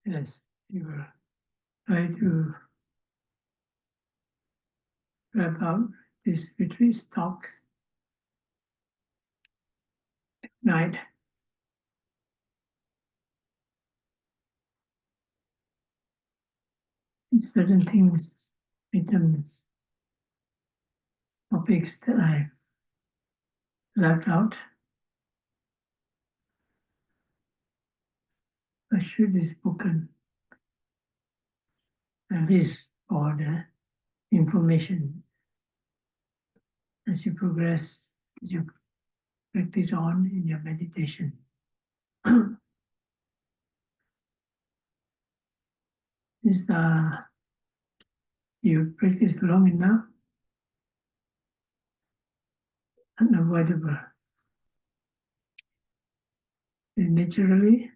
Yes, you will try to wrap up this retreat talk at night. Certain things, items, topics that I left out, I should be spoken, at least for the information as you progress, as you practice on in your meditation. Is you practice long enough, unavoidable. They naturally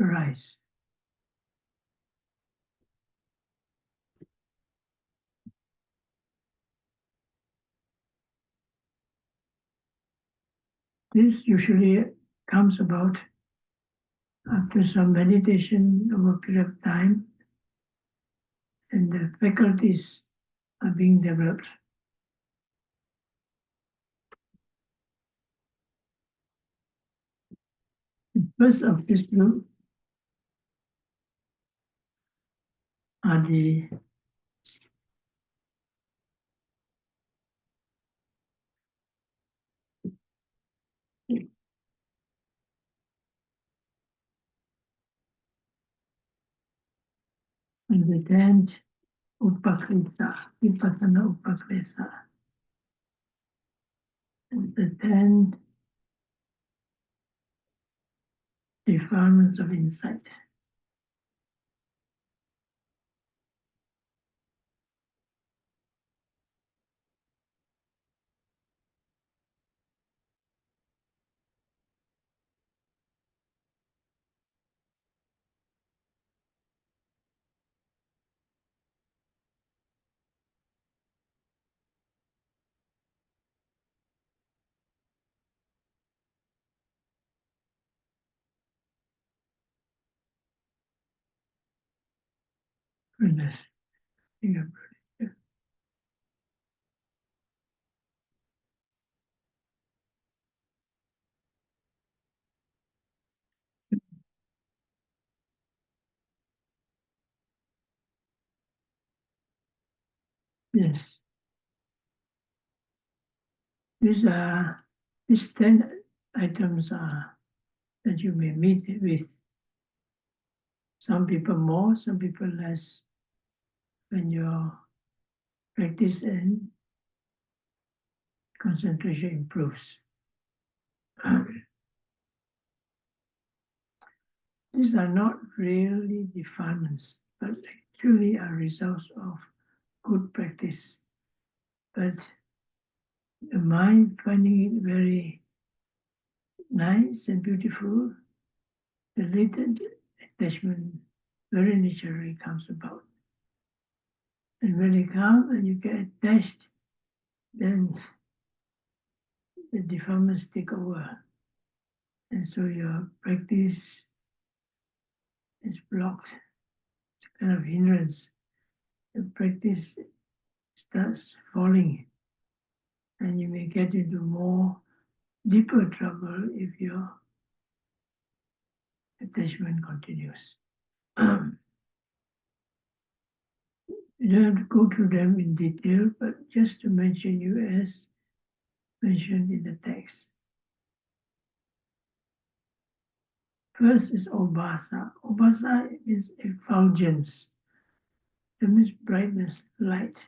arise. This usually comes about after some meditation over a period of time, and the faculties are being developed. The first of this group are the tenth upaklesa, vipassana upaklesa, and the 10 defilements of insight. Goodness. Yes. These 10 items are that you may meet with. Some people more, some people less. When your practice and concentration improves. These are not really defilements, but actually are results of good practice. But the mind finding it very nice and beautiful, the latent attachment very naturally comes about. And when it comes and you get attached, then the defilements take over. And so your practice is blocked. It's a kind of hindrance. The practice starts falling, and you may get into more deeper trouble if your attachment continues. You don't have to go through them in detail, but just to mention you as mentioned in the text. First is obasa. Obasa is effulgence. That means brightness, light.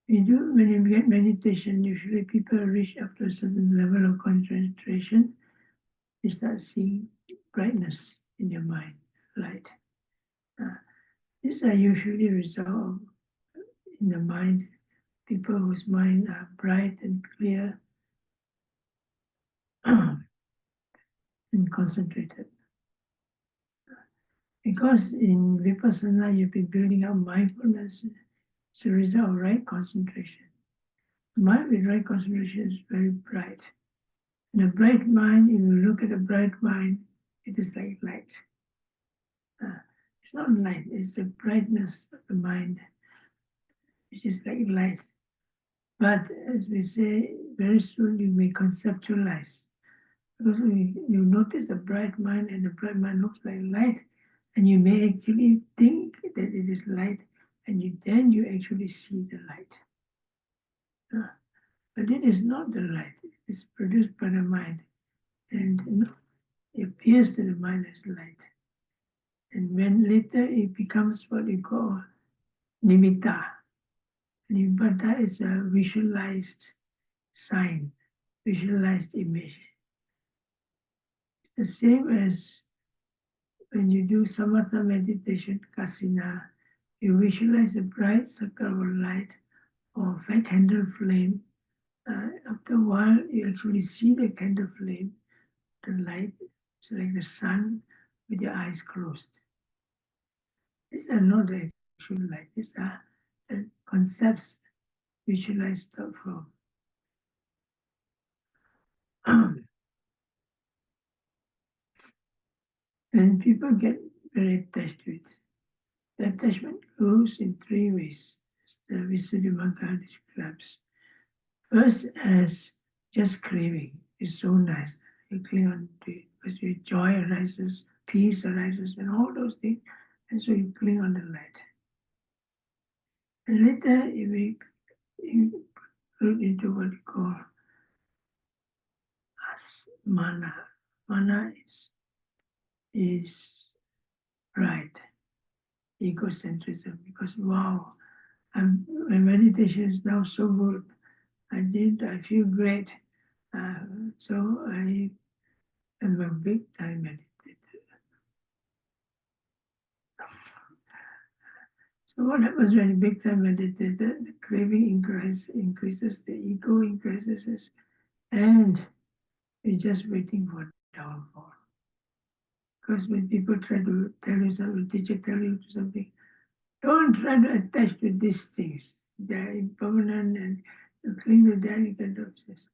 When you get meditation, usually people reach up to a certain level of concentration, you start seeing brightness in your mind, light. These are usually resolved in the mind, people whose mind are bright and clear and concentrated. Because in Vipassana, you've been building up mindfulness, it's a result of right concentration. Mind with right concentration is very bright. In a bright mind, if you look at a bright mind, it is like light. It's not light, it's the brightness of the mind, which is like light. But as we say, very soon you may conceptualize. Because you notice the bright mind and the bright mind looks like light, and you may actually think that it is light, and then you actually see the light. But it is not the light, it is produced by the mind, and it appears to the mind as light. And when later it becomes what we call nimitta. Nimitta is a visualized sign, visualized image. It's the same as when you do samatha meditation, kasina, you visualize a bright circle of light or a candle flame. After a while, you actually see the candle flame, the light, it's like the sun with your eyes closed. These are not the actual light, these are the concepts visualized from. And people get very attached to it. The attachment goes in three ways, as the Visuddhimagga describes. First, as just craving. It's so nice. You cling on to it because your joy arises, peace arises, and all those things. And so you cling on the light. And later you include into what you call as mana. Mana is pride, egocentrism, because wow, my meditation is now so good. I feel great. So I am a big time meditator. So what happens when you big time meditator? The craving increases, the ego increases, and you're just waiting for downfall. Because when people try to tell you something, teacher tell you something, don't try to attach to these things. They're impermanent and you cling to them, you get obsessed.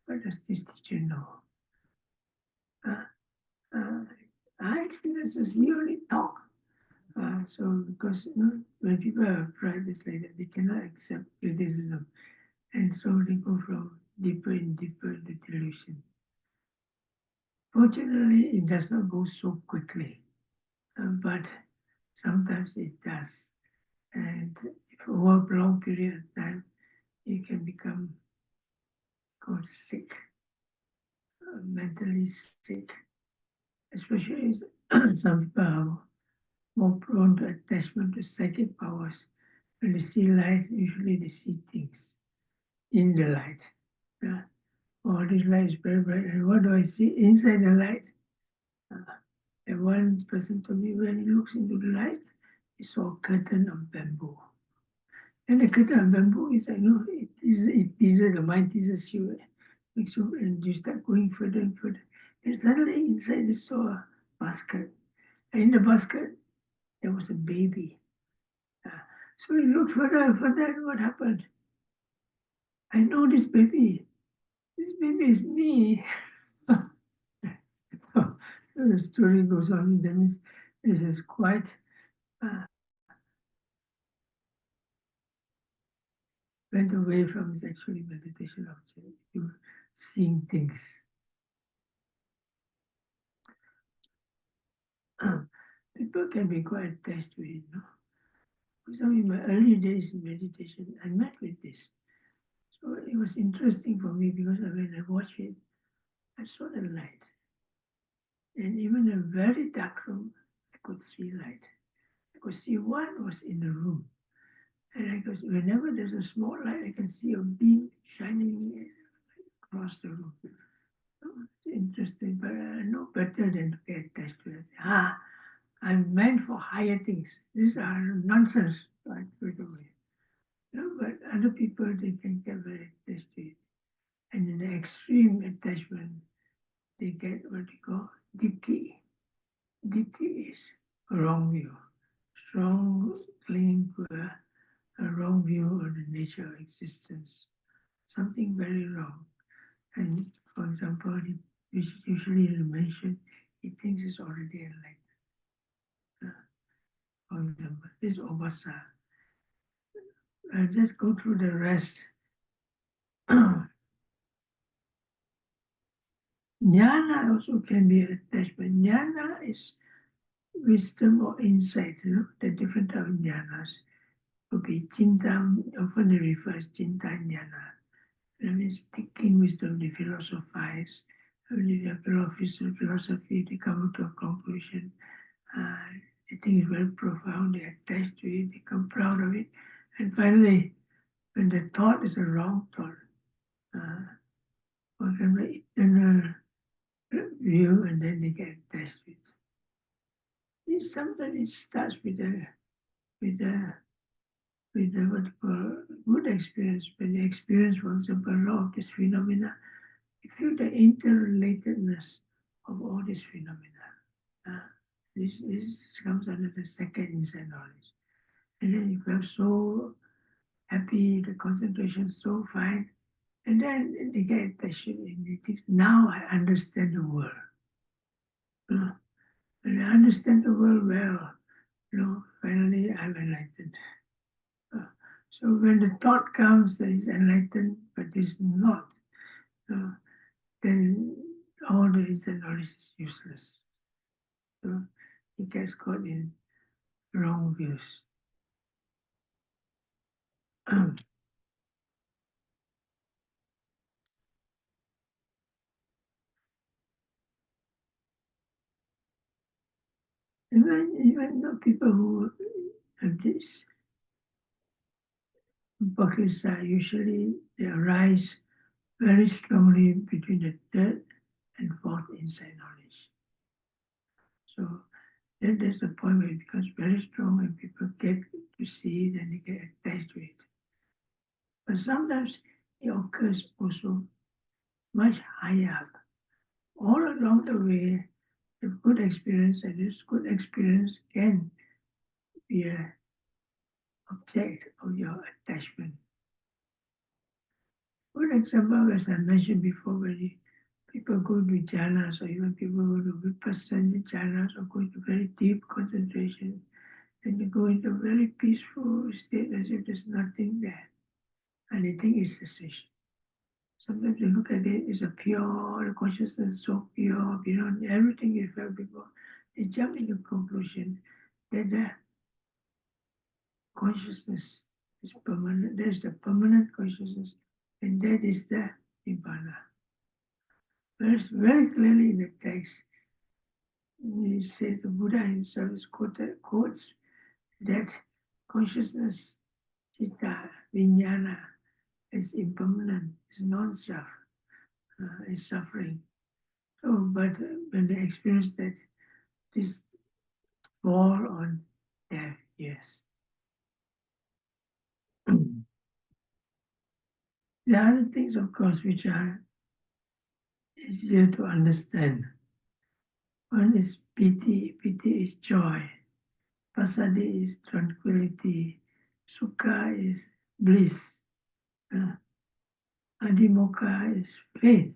What does this teacher know? Our experiences, he only talk. So because when people have pride, it's like that, they cannot accept criticism. And so they go from deeper and deeper into delusion. Fortunately, it does not go so quickly, but sometimes it does. And if over a long period of time, you can become called sick, mentally sick, especially some people are more prone to attachment to psychic powers. When they see light, usually they see things in the light. Yeah. Oh, this light is very bright. And what do I see inside the light? And one person told me when he looks into the light, he saw a curtain of bamboo. And the curtain of bamboo is, it teases the mind, teases you, makes you, and you start going further and further. And suddenly inside he saw a basket. And in the basket, there was a baby. So he looked further and further, and what happened? I know this baby. This baby is me. The story goes on. That means this is quite uh, went away from his actually meditation object to seeing things. People can be quite attached to it. For example, in my early days in meditation, I met with this. So it was interesting for me because when I watched it, I saw the light. And even in a very dark room, I could see light. I could see one was in the room. And I could, whenever there's a small light, I can see a beam shining across the room. It's interesting, but I know better than to get attached to it. I'm meant for higher things. These are nonsense. So I throw it away. But other people, they can get very attached to it. And in the extreme attachment, they get what we call ditthi. Ditthi is a wrong view, strong clinging to a wrong view of the nature of existence, something very wrong. And for example, usually you mention he thinks it's already enlightened. for example, this obasa. I'll just go through the rest. Jnana also can be attachment. Jnana is wisdom or insight, the different type of jnanas. Could be Chinta, often refers Chinta jnana. That means thinking wisdom, they philosophize, they have philosophy, they come to a conclusion. They think it's very profound, they attach to it, they become proud of it. And finally, when the thought is a wrong thought, for example, eternal view, and then they get attached to it. Sometimes it starts with what you call good experience. When you experience, for example, a lot of this phenomena, you feel the interrelatedness of all these phenomena. This comes under the second insight knowledge. And then you feel so happy, the concentration is so fine, and then they get attached and they think, now I understand the world. When I understand the world well, finally I'm enlightened. So when the thought comes that is enlightened but is not, then all the insight knowledge is useless. So it gets caught in wrong views. Even the people who have this buckets are usually they arise very strongly between the third and fourth insight knowledge. So that is the point where it becomes very strong and people get to see it and they get attached to it. But sometimes it occurs also much higher up. All along the way, the good experience, and this good experience can be an object of your attachment. For example, as I mentioned before, when people go to jhanas or even people go to vipassana jhanas or go into very deep concentration, and they go into a very peaceful state as if there's nothing there. And they think it's cessation. Sometimes you look at it, it's a pure, the consciousness is so pure, beyond everything you felt before. They jump into conclusion that the consciousness is permanent. There's the permanent consciousness, and that is the nibbana. Whereas very clearly in the text, he says the Buddha himself is quotes that consciousness, citta, vijnana, is impermanent, is non-self, is suffering. So, but when they experience that, this fall on deaf ears. There are other things, of course, which are easier to understand. One is piti. Piti is joy. Pasadi is tranquility. Sukha is bliss. Adimokha is faith.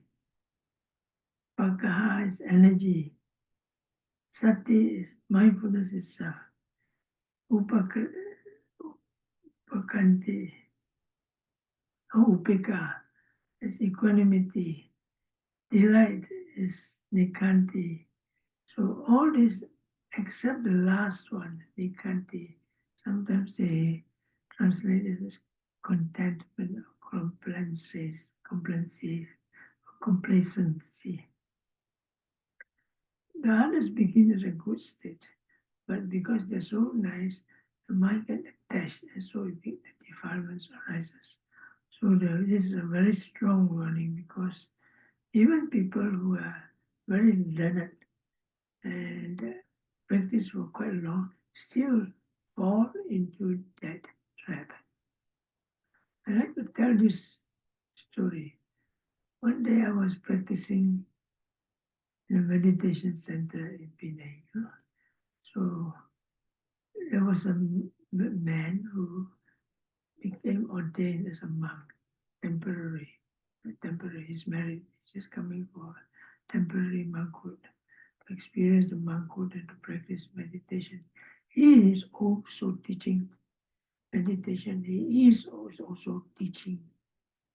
Pakaha is energy. Sati is mindfulness itself. Upakanti, upeka is equanimity. Delight is nikanti. So all this, except the last one, nikanti, sometimes they translate it as contentment or complacency. The others begin as a good state, but because they're so nice, the mind gets attached, and so the defilements arises. So this is a very strong warning, because even people who are very learned and practice for quite long still fall into that trap. I like to tell this story. One day I was practicing in a meditation center in Penang. So there was a man who became ordained as a monk, temporary. He's married, he's just coming for temporary monkhood, to experience the monkhood and to practice meditation. he is also teaching meditation. He is also teaching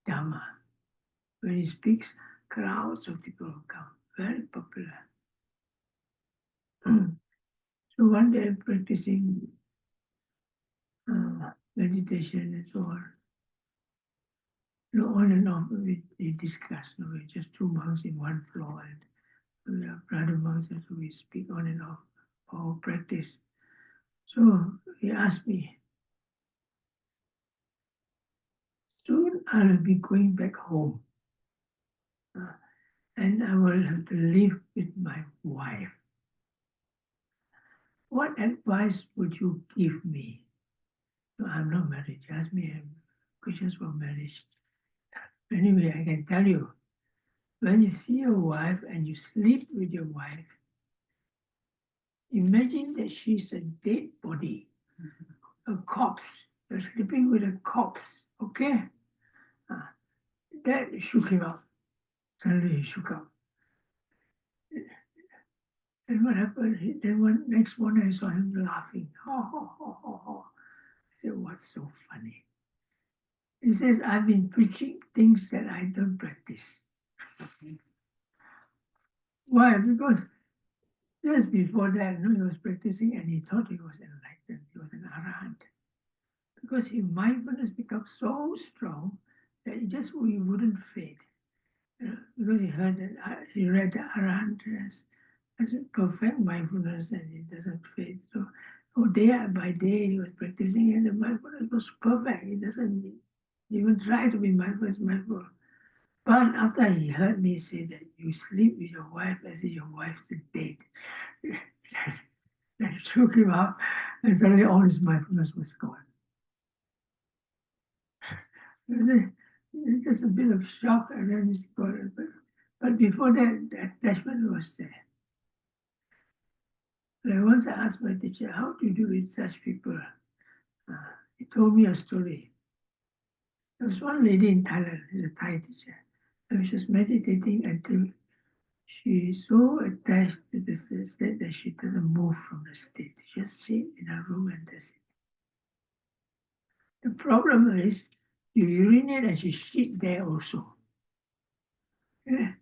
Dhamma. When he speaks, crowds of people come. Very popular. So one day practicing meditation and so on. On and off we discuss. We just two monks in one floor, and we are brother monks, and so we speak on and off our practice. So he asked me, soon I'll be going back home, and I will have to live with my wife. What advice would you give me? No, I'm not married. He asked me questions for marriage. Anyway, I can tell you, when you see your wife and you sleep with your wife, imagine that she's a dead body, a corpse. You're sleeping with a corpse, okay? That shook him up. Suddenly he shook up. And what happened? Then next morning I saw him laughing. Ho, ho, ho, ho, ho. I said, what's so funny? He says, I've been preaching things that I don't practice. Why? Because just before that, he was practicing and he thought he was enlightened. He was an arahant. Because his mindfulness becomes so strong that he wouldn't fade. Because he heard that he read the arahant as a perfect mindfulness and it doesn't fade. So day by day he was practicing and the mindfulness was perfect. He doesn't even try to be mindful, it's mindful. But after he heard me say that you sleep with your wife as if your wife's dead, that shook him up, and suddenly all his mindfulness was gone. Just a bit of shock, and then he's gone. But before that, the attachment was there. And once I asked my teacher, how do you do with such people? He told me a story. There was one lady in Thailand, she's a Thai teacher, and she was meditating until she is so attached to the state that she doesn't move from the state. She just sit in her room and that's it. The problem is you urinate and she shit there also. Yeah.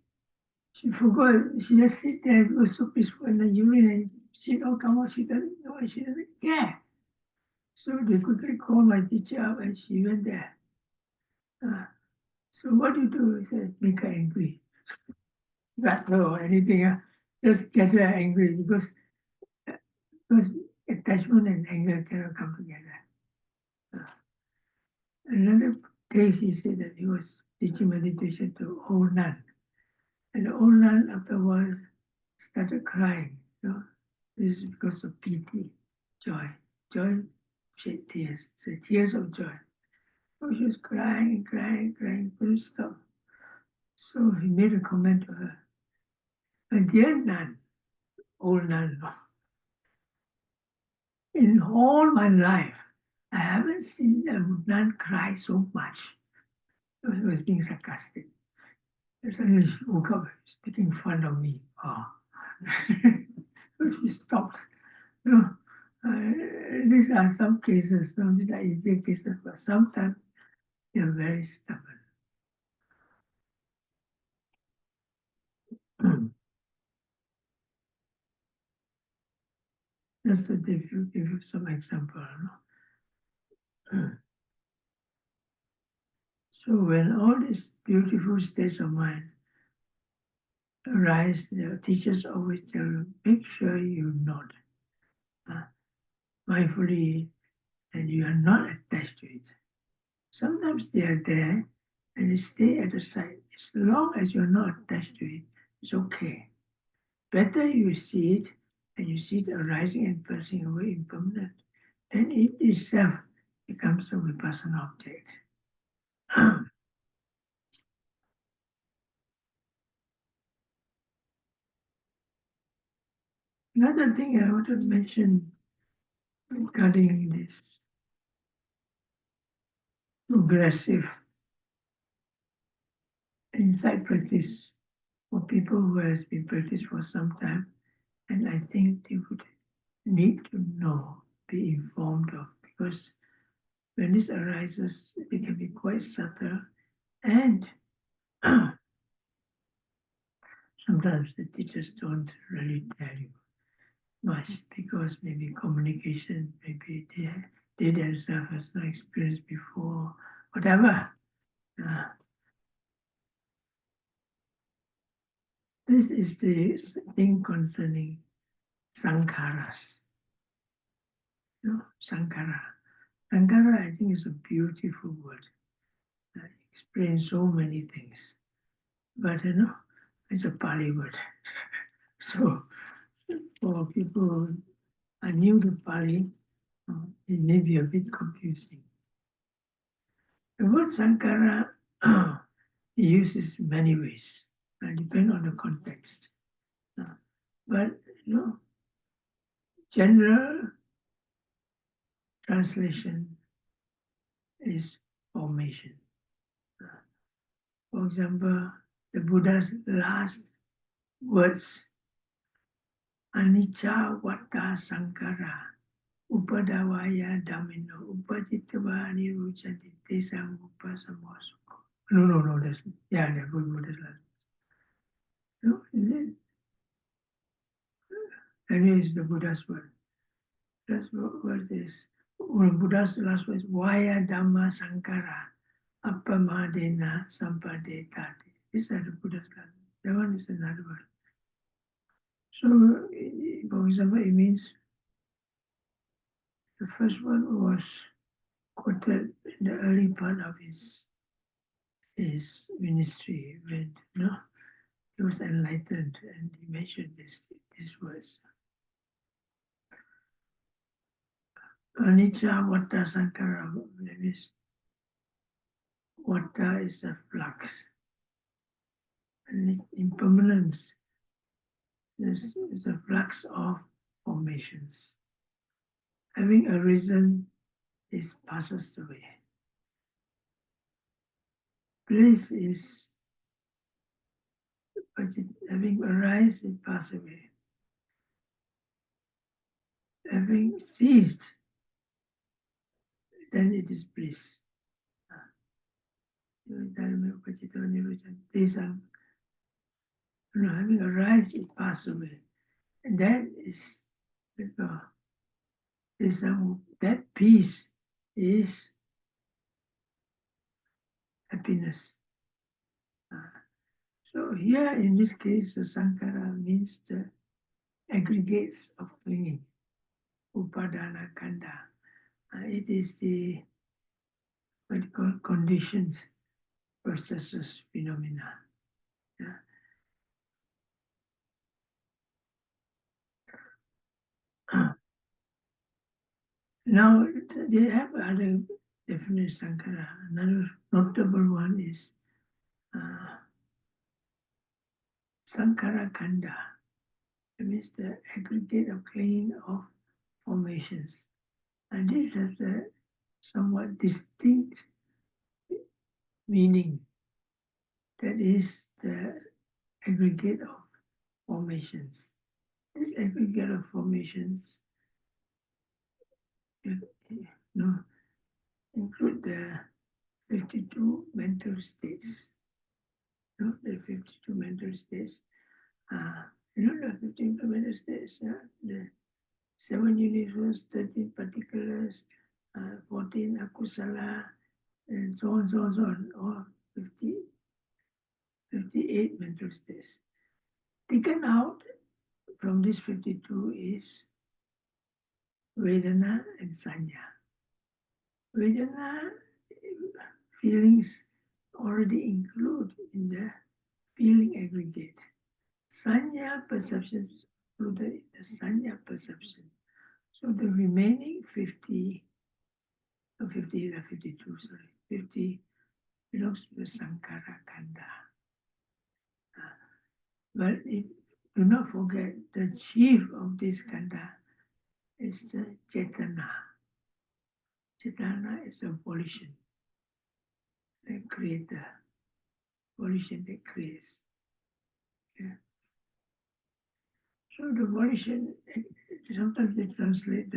She forgot, she just sit there, it was so peaceful, and the urine and shit all come out, she doesn't know, and she doesn't care. So they quickly called my teacher up and she went there. So what do you do? He said, make her angry. Not her or anything, just get her angry because attachment and anger cannot come together. Another case, he said that he was teaching meditation to old nun. And the old nun afterwards started crying. This is because of pity, joy. Joy shed tears, so tears of joy. So she was crying and crying, crying, couldn't stop. So he made a comment to her. My dear nun, old nun, in all my life, I haven't seen a nun cry so much. He was being sarcastic. And suddenly she woke up, speaking fun of me. Oh. She stopped. These are some cases, these are easier cases, but sometimes they're very stubborn. Just to give you some example. So when all these beautiful states of mind arise, the teachers always tell you, make sure you nod mindfully and you are not attached to it. Sometimes they are there and they stay at the side. As long as you're not attached to it, it's okay. Better you see it and you see it arising and passing away impermanent, then it itself becomes a vipassana object. Another thing I want to mention regarding this progressive insight practice for people who has been practiced for some time, and I think they would need to know be informed of, because when this arises, it can be quite subtle, and sometimes the teachers don't really tell you much because maybe communication, maybe they themselves has no experience before, whatever. This is the thing concerning sankharas. Sankhara. Sankhara, I think, is a beautiful word. It explains so many things. But it's a Pali word. So for people who are new to Pali, it may be a bit confusing. The word Sankara uses many ways, depending on the context. But general translation is formation. For example, the Buddha's last words, anicca vata sankhara upadavaya dhammino upajitva niruchanti tesam upasamosukho. No, that's the Buddha's last. No, is the Buddha's word. That's what is. Buddha's last words, Vaya Dhamma Sankara Appamadena Sampadetati. These are the Buddha's last. That one is another word. So, for example, it means the first one was quoted in the early part of his ministry when he was enlightened, and he mentioned these words. Anicca Vata Sankara, that means Vata is a flux, and impermanence is a flux of formations. Having arisen, it passes away. Bliss is having arisen, it passes away. Having ceased, then it is bliss. Having arisen, it passes away. And that is that peace is happiness. So here in this case, the Sankara means the aggregates of clinging, upadana kanda. It is the what you call conditioned processes, phenomena. Now they have other definite Sankara. Another notable one is Sankara Kanda. It means the aggregate of clinging of formations. And this has a somewhat distinct meaning. That is the aggregate of formations. This aggregate of formations include the 52 mental states. The 52 mental states. The 52 mental states, the 7 universals, 13 particulars, 14 akusala, and so on, or 58 mental states. Taken out from this 52 is Vedana and Sanya. Vedana feelings already include in the feeling aggregate. Sanya perceptions included in the Sanya perception. So the remaining 50 belongs to the Sankara Kanda. But do not forget, the chief of this Kanda is the Cetana. Cetana is a volition, the creator, volition that creates. So the volition, sometimes they translate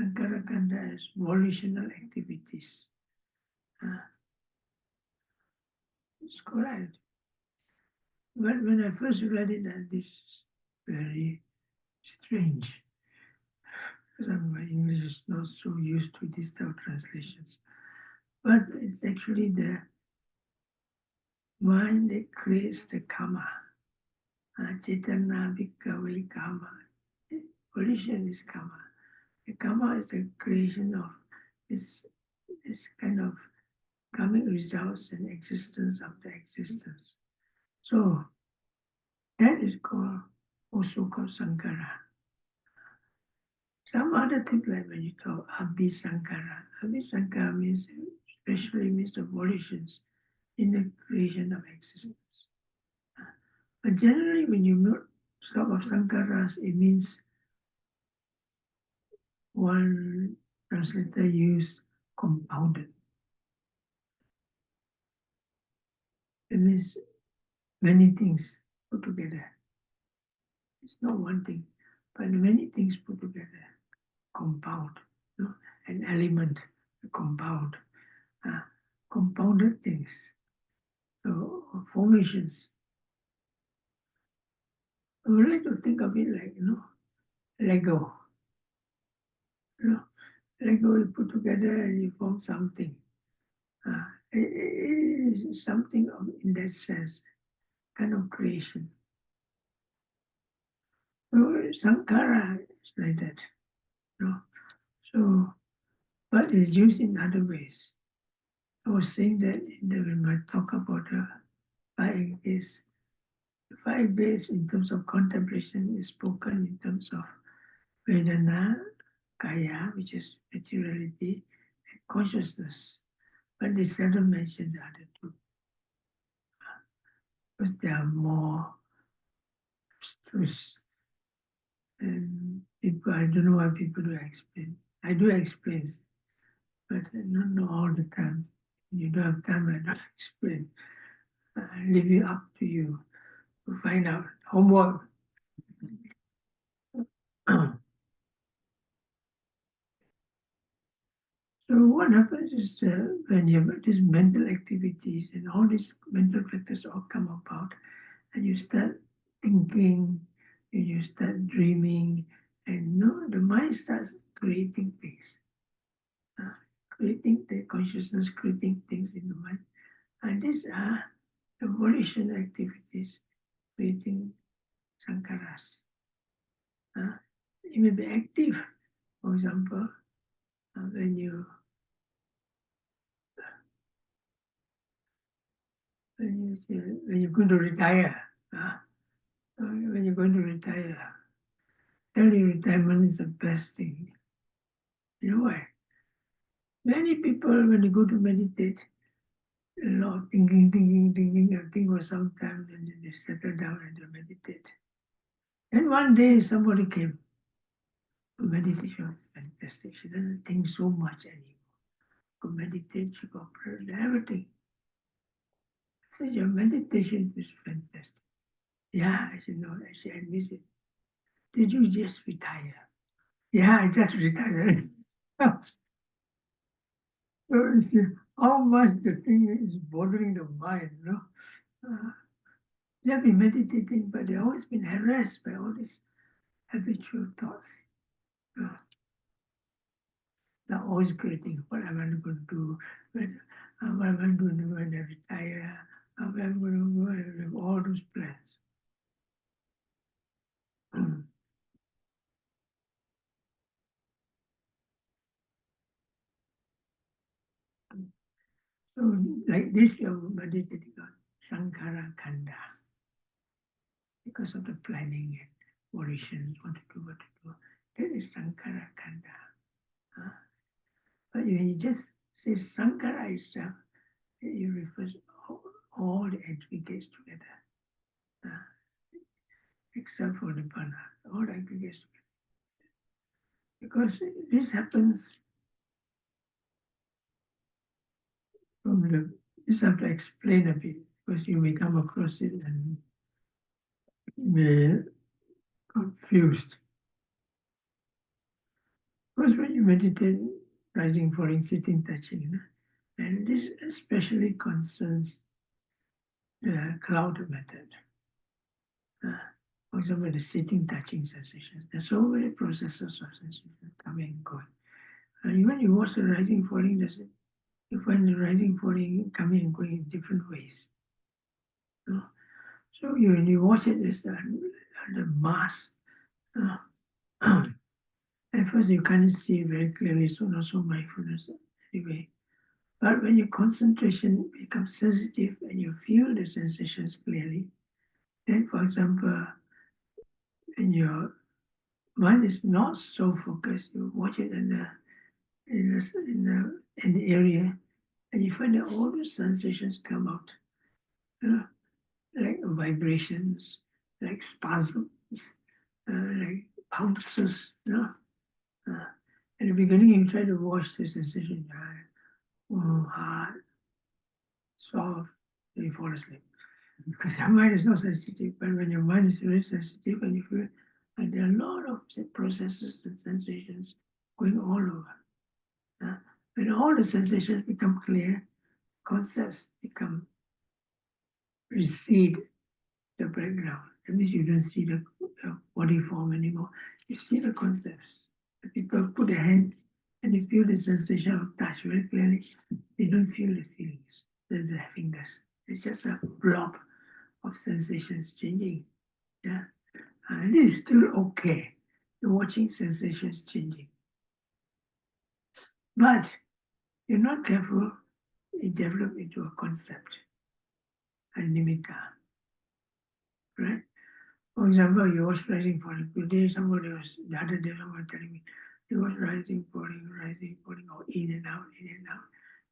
Sankara Kanda as volitional activities. It's correct. But when I first read it, this is very strange, because my English is not so used to these type of translations. But it's actually the mind that creates the karma. Chetana Bhikkhave karma. Volition is karma. The karma is the creation of this kind of karmic results and existence of the existence. So that is also called Sankara. Some other things like when you talk Abhisankara. Abhisankara means, especially means the volitions in the creation of existence. But generally when you talk of Sankaras, it means one translator used compounded. It means many things put together. It's not one thing, but many things put together. Compound, an element, a compound, compounded things, so formations. I would like to think of it like, Lego. Lego you put together and you form something. It is something in that sense, kind of creation. So Sankara is like that. So, but it's used in other ways. I was saying that when I talk about the 5 days, the 5 days in terms of contemplation is spoken in terms of Vedana, Kaya, which is materiality, and consciousness. But they seldom mention the other two, because they are more abstruse. And people, I don't know why people do explain. I do explain, but not all the time. You don't have time, I don't explain. I leave it up to you to find out. Homework. So what happens is when you have these mental activities and all these mental factors all come about, and you start thinking, and you start dreaming, and the mind starts creating things, creating the consciousness, creating things in the mind. And these are the volition activities, creating sankaras. It may be active, for example, when you're going to retire, when you're going to retire, early retirement is the best thing. You know why? Many people, when they go to meditate, a lot of thinking, and think for some time, and then they settle down and they meditate. And one day somebody came, meditation was fantastic. She doesn't think so much anymore. She could meditate, she could pray, everything. I said, your meditation is fantastic. Yeah, I said, no, actually I miss it. Did you just retire? Yeah, I just retired. So you see how much the thing is bothering the mind, they have been meditating, but they've always been harassed by all these habitual thoughts. They're always creating what am I going to do, what am I going to do when I retire, how am I going to go, and have all those plans. So like this, you're meditating on Sankara Kanda because of the planning and volitions, what to do, what to do. That is Sankara Kanda. But when you just say Sankara itself, it refers all the aggregates together, except for the Nibbana, all the aggregates together. Because this happens from the, this I have to explain a bit, because you may come across it and be confused. Because when you meditate, rising, falling, sitting, touching. And this especially concerns the cloud method. For example, the sitting, touching sensations. There's so many processes of sensation coming and going. And when you watch the rising, falling, you find the rising, falling, coming and going in different ways. So when you watch it, it's the mass. At first, you can't see very clearly, so not so mindfulness anyway. But when your concentration becomes sensitive and you feel the sensations clearly, then, for example, when your mind is not so focused, you watch it in the area, and you find that all the sensations come out, like vibrations, like spasms, like pulses. At the beginning, you try to watch the sensation, hard, soft, and you fall asleep. Because your mind is not sensitive, but when your mind is very sensitive and you feel, and there are a lot of processes and sensations going all over. When all the sensations become clear, concepts become recede the background. That means you don't see the body form anymore. You see the concepts. The people put their hand and they feel the sensation of touch very clearly. They don't feel the feelings, the fingers. It's just a blob of sensations changing. Yeah. And it is still okay. You're watching sensations changing. But you're not careful, it develops into a concept, a nimitta. Right? For example, you was rising, falling. Today, the other day, someone telling me, he was rising, falling, or in and out, in and out.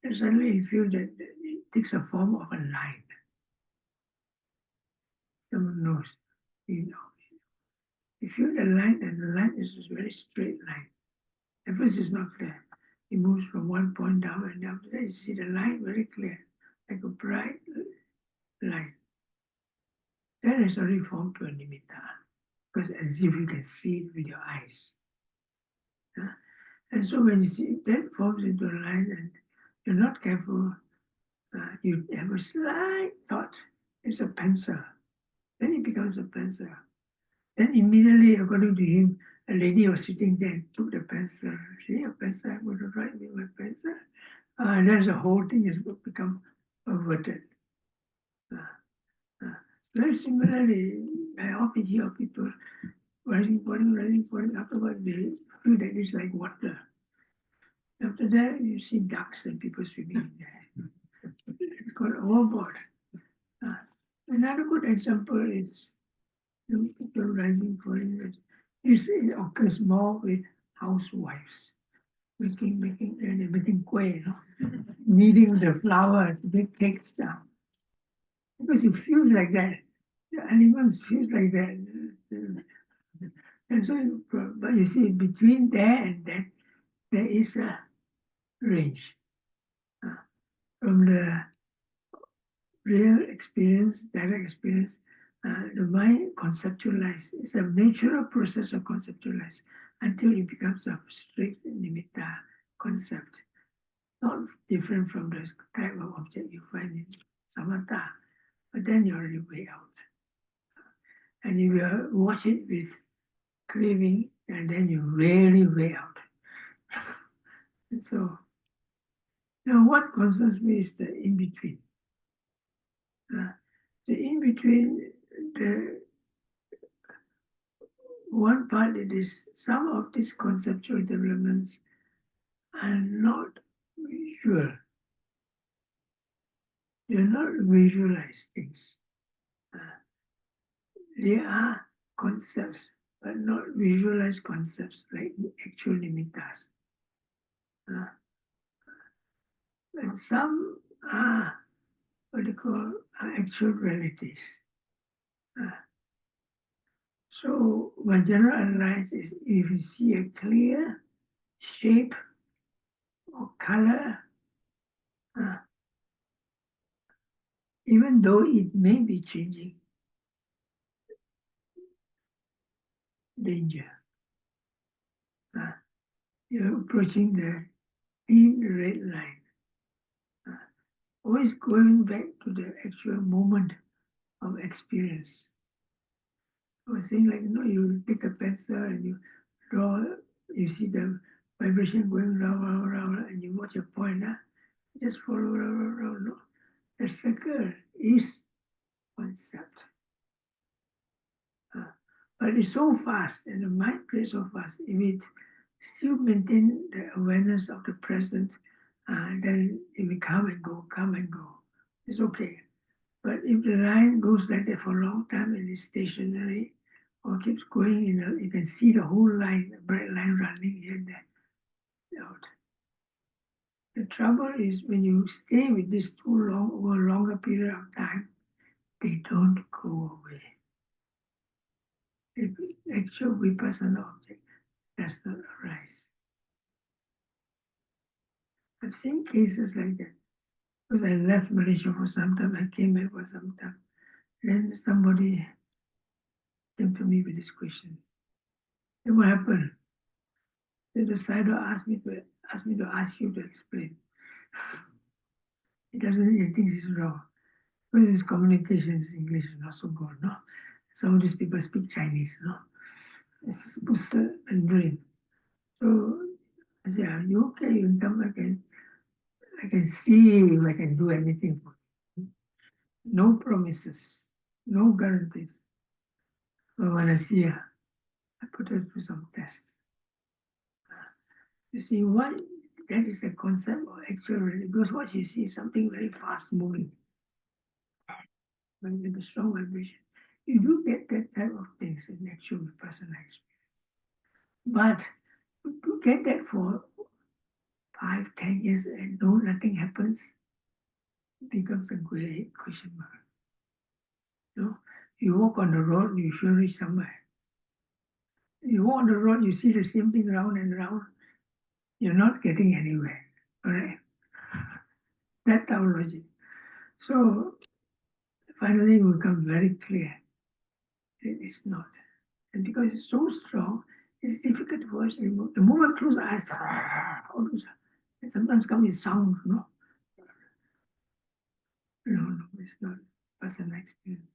And suddenly you feel that it takes a form of a line. Someone knows, you know. You feel the line, and the line is a very straight line. At first, it's not clear. It moves from one point down, and after that, you see the line very clear, like a bright line. That is already formed to a nimitta, because as if you can see it with your eyes. And so when you see that forms into a line and you're not careful, you have a slight thought, it's a pencil. Then it becomes a pencil. Then immediately, according to him, a lady was sitting there and took the pencil. See, a pencil, I'm going to write with my pencil. And then the whole thing is become averted. Very similarly, I often hear people rising, falling. Afterwards, they feel that it's like water. After that, you see ducks and people swimming in there. It's called overboard. Another good example is people rising, falling. It occurs more with housewives, making kueh, kneading the flour to make cakes down. Because it feels like that. The animals feels like that. And so, but you see, between there and that, there is a range. From the real experience, direct experience, the mind conceptualizes. It's a natural process of conceptualize until it becomes a strict nimitta concept, not different from the type of object you find in samatha, but then you're already way out. And if you watch it with craving, and then you really way out. And so, now what concerns me is the in between. The in between, the one part it is some of these conceptual developments are not visual. They're not visualized things. They are concepts, but not visualized concepts like actual nimittas. And some are what they call actual realities. So my general advice is if you see a clear shape or color, even though it may be changing, danger. you're approaching the thin red line. Always going back to the actual moment of experience. I was saying, like, you take a pencil and you draw, you see the vibration going round, round, round, and you watch a point, just follow round, round, round. No? The circle is concept. But it's so fast, and the mind plays so fast. If it still maintain the awareness of the present, then it will come and go, come and go. It's okay. But if the line goes like that for a long time and it's stationary or keeps going, you can see the whole line, the bright line running here and there. Out. The trouble is when you stay with this too long over a longer period of time, they don't go away. The actual vipassana object does not arise. I've seen cases like that. Because I left Malaysia for some time, I came back for some time. Then somebody came to me with this question. Then what happened? Then the Sayadaw asked me to ask you to explain. He doesn't, he thinks it's wrong. Because his communication is English is not so good, no? Some of these people speak Chinese, no? It's Mandarin. So I said, are you okay? You come, I can see if I can do anything for you. No promises, no guarantees. But when I see her, I put her through some tests. You see, what that is a concept of actual, because what you see is something very fast moving, with a strong vibration. You do get that type of things in actual personal experience. But to get that for 5, 10 years and nothing happens becomes a great question mark. You walk on the road, you should reach somewhere. You walk on the road, you see the same thing round and round, you're not getting anywhere. All right? That's our logic. So finally it will become very clear that it's not. And because it's so strong, it's difficult for us to remove. The moment I close the eyes, and sometimes come with sound, no, it's not personal experience.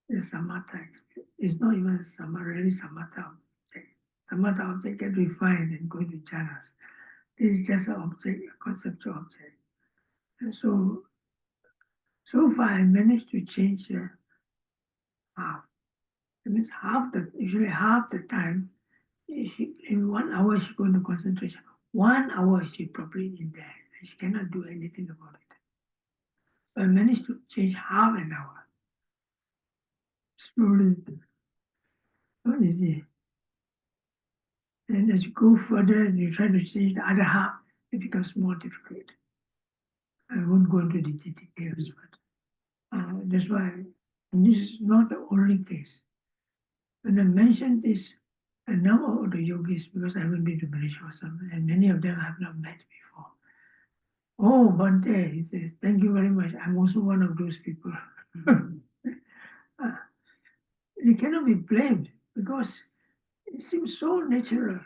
It's samatha experience. It's not even really samatha object. Samatha object get refined and go to jhanas. This is just an object, a conceptual object. And so far I managed to change half. It means usually half the time, in 1 hour she go into concentration. 1 hour she probably in there. And she cannot do anything about it. So I managed to change half an hour. Slowly. Not easy. And as you go further and you try to change the other half, it becomes more difficult. I won't go into the details, but that's why, and this is not the only case. When I mentioned this, a number of the yogis, because I haven't been to Malaysia or something, and many of them I have not met before. Oh, Bhante, he says, thank you very much. I'm also one of those people. They cannot be blamed because it seems so natural.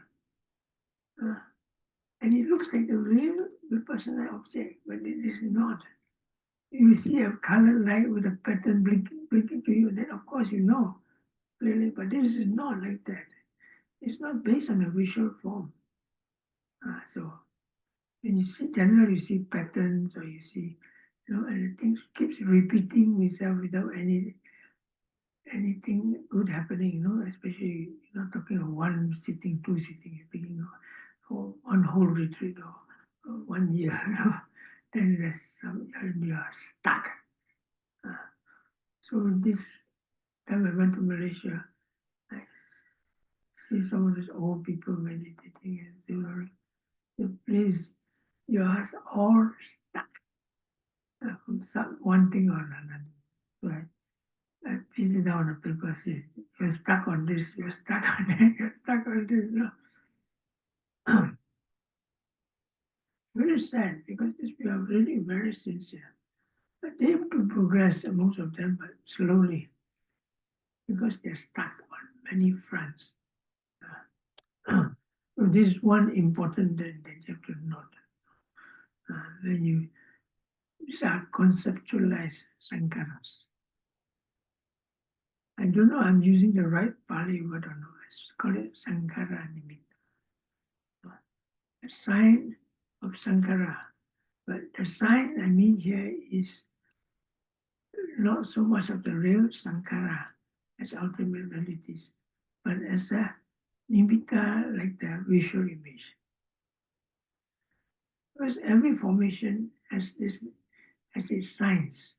And it looks like a real personal object, but it is not. You see a colored light with a pattern blinking to you, then of course you know clearly, but this is not like that. It's not based on a visual form. So when you see generally you see patterns or you see, and things keeps repeating itself without anything good happening, especially you're not talking of one sitting, two sitting, you're thinking of one whole retreat or 1 year, then there's you are stuck. So this time I went to Malaysia, I see some of these old people meditating and they were, please, you are all stuck from one thing or another. Right? I visit down the people say, you're stuck on this, you're stuck on that, you're stuck on this. Very sad because these people are really very sincere. But they have to progress, most of them, but slowly, because they're stuck on many fronts. So this is one important that you have to note. When you start conceptualize sankharas. I don't know I'm using the right Pali word or not. Let's call it sankhara nimitta. A sign of sankhara. But the sign I mean here is not so much of the real sankhara as ultimate realities, but as a nimitta, like the visual image. Because every formation has its signs,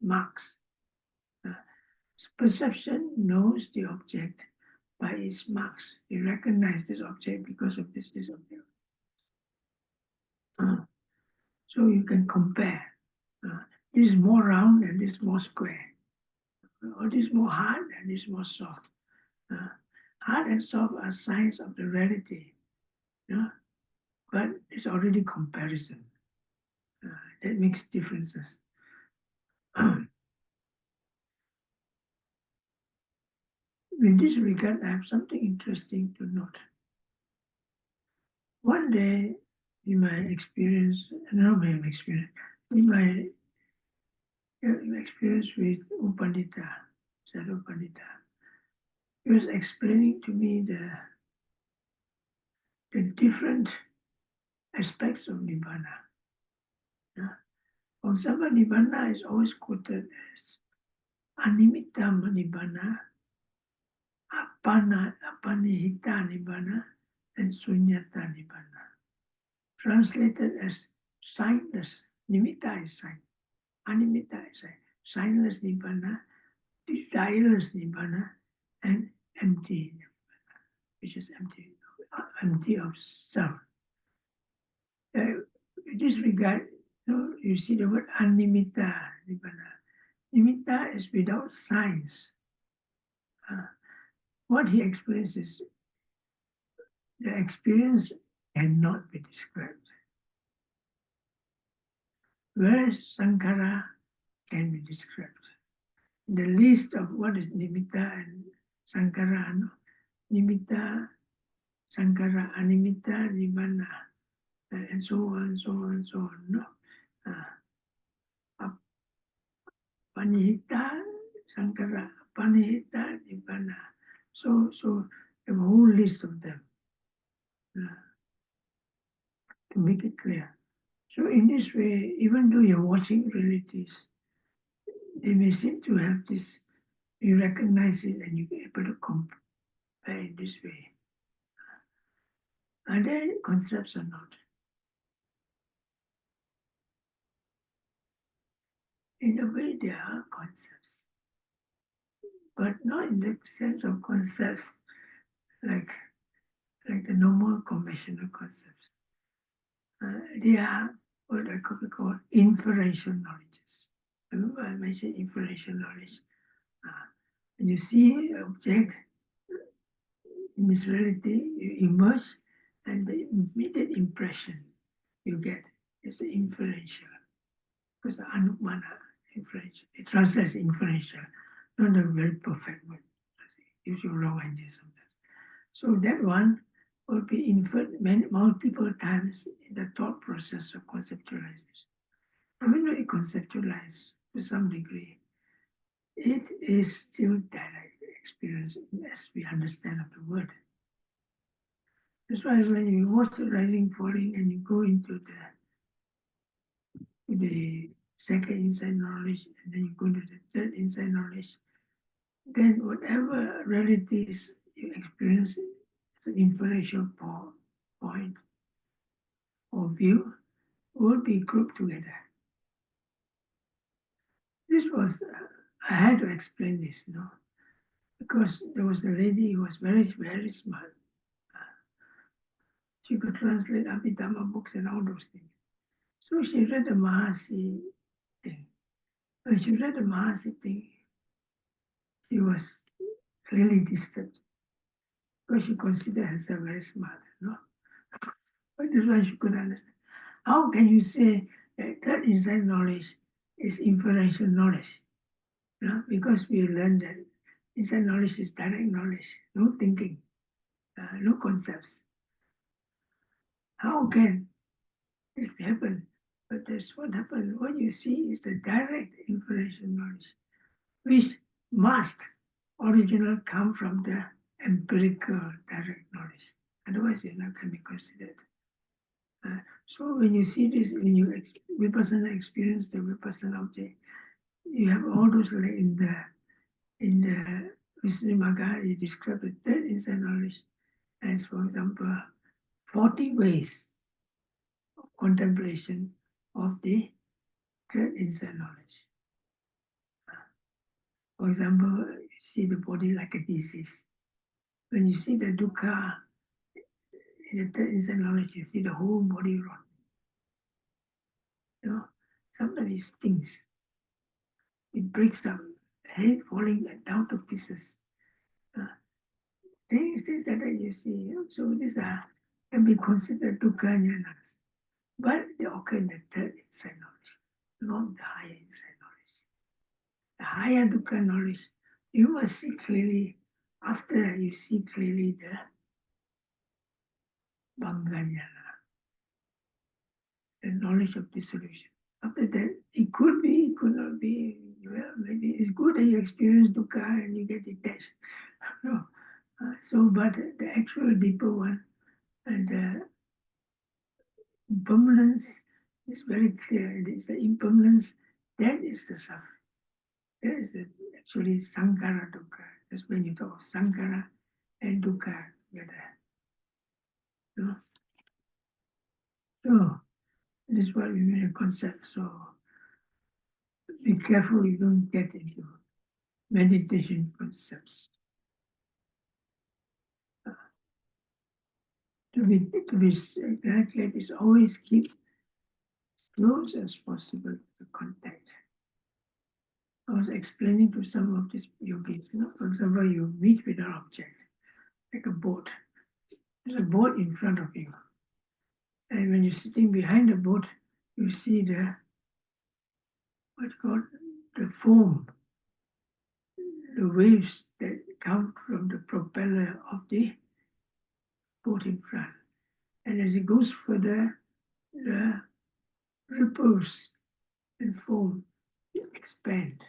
marks. Perception knows the object by its marks. You recognize this object because of this object. So you can compare. This is more round and this is more square. Or this is more hard and this is more soft. Hard and soft are signs of the reality. But it's already comparison. That makes differences. In this regard, I have something interesting to note. One day, in my experience, not my experience, in my experience with Upandita, Sadhu Pandita, he was explaining to me the different aspects of Nibbana. For example, Nibbana is always quoted as Animitta Nibbana, Apanihita Nibbana, and Sunyata Nibbana. Translated as sightless. Nimitta is sight. Animitta is sight. Sightless Nibbana, desireless Nibbana, and empty Nibbana, which is empty of self. In this regard, you see the word Animitta Nibbana. Nimitta is without signs. What he explains is the experience cannot be described. Whereas Sankhara can be described. The list of what is Nimitta and Sankhara, Nimitta, Sankhara, Animitta, Nibbana, and so on, and so on, and so on. Panihita, Sankhara, Panihita, Nibbana. So a whole list of them to make it clear. So in this way, even though you're watching realities, they may seem to have this, you recognize it and you're able to compare in this way. Are there concepts or not? In a way, there are concepts, but not in the sense of concepts like the normal conventional concepts. They are what I could call inferential knowledges. Remember I mentioned inferential knowledge. When you see an object in this reality, you emerge, and the immediate impression you get is inferential. Because the anumana, inferential, it translates inferential, not a very perfect word. It gives you wrong ideas sometimes. So that one will be inferred multiple times in the thought process of conceptualization. Even though you conceptualize to some degree, it is still direct experience as we understand of the word. That's why when you watch the rising, falling, and you go into the second insight knowledge, and then you go to the third insight knowledge, then whatever realities you experience, the inferential point or view will be grouped together. This was, I had to explain this, because there was a lady who was very, very smart. She could translate Abhidhamma books and all those things. So she read the Mahasi thing. When she read the Mahasi thing, she was really disturbed because she considered herself very smart, But this one she could understand. How can you say that third insight knowledge is inferential knowledge? Because we learned that insight knowledge is direct knowledge, no thinking. no concepts. How can this happen? But that's what happened. What you see is the direct information knowledge, which must originally come from the empirical direct knowledge. Otherwise, it can be considered. So when you see this, when you vipassana experience the vipassana object, you have all those like in the Visuddhimagga, you describe the third insight knowledge as, for example, 40 ways of contemplation of the third insight knowledge. For example, you see the body like a disease. When you see the dukkha in the third insight knowledge, you see the whole body rot. You know, sometimes it stings. It breaks up, head falling down to pieces. Things that you see. So these can be considered dukkha jnanas. But they occur in the third insight knowledge, not the higher insight knowledge. The higher dukkha knowledge, you must see clearly after you see clearly the bhanga jnana, the knowledge of dissolution. After that, it could be, it could not be. Well, maybe it's good that you experience dukkha and you get detached. No. But the actual deeper one and the impermanence is very clear. It is the impermanence that is the suffering. That is actually sankhara dukkha. That's when you talk of sankhara and dukkha together. No? So this is what we mean a concept. So be careful you don't get into meditation concepts. To be exactly is always keep close as possible to contact. I was explaining to some of these yogis, for example, you meet with an object, like a boat. There's a boat in front of you. And when you're sitting behind the boat, you see what's called the foam, the waves that come from the propeller of the boat in front. And as it goes further, the ripples and foam expand.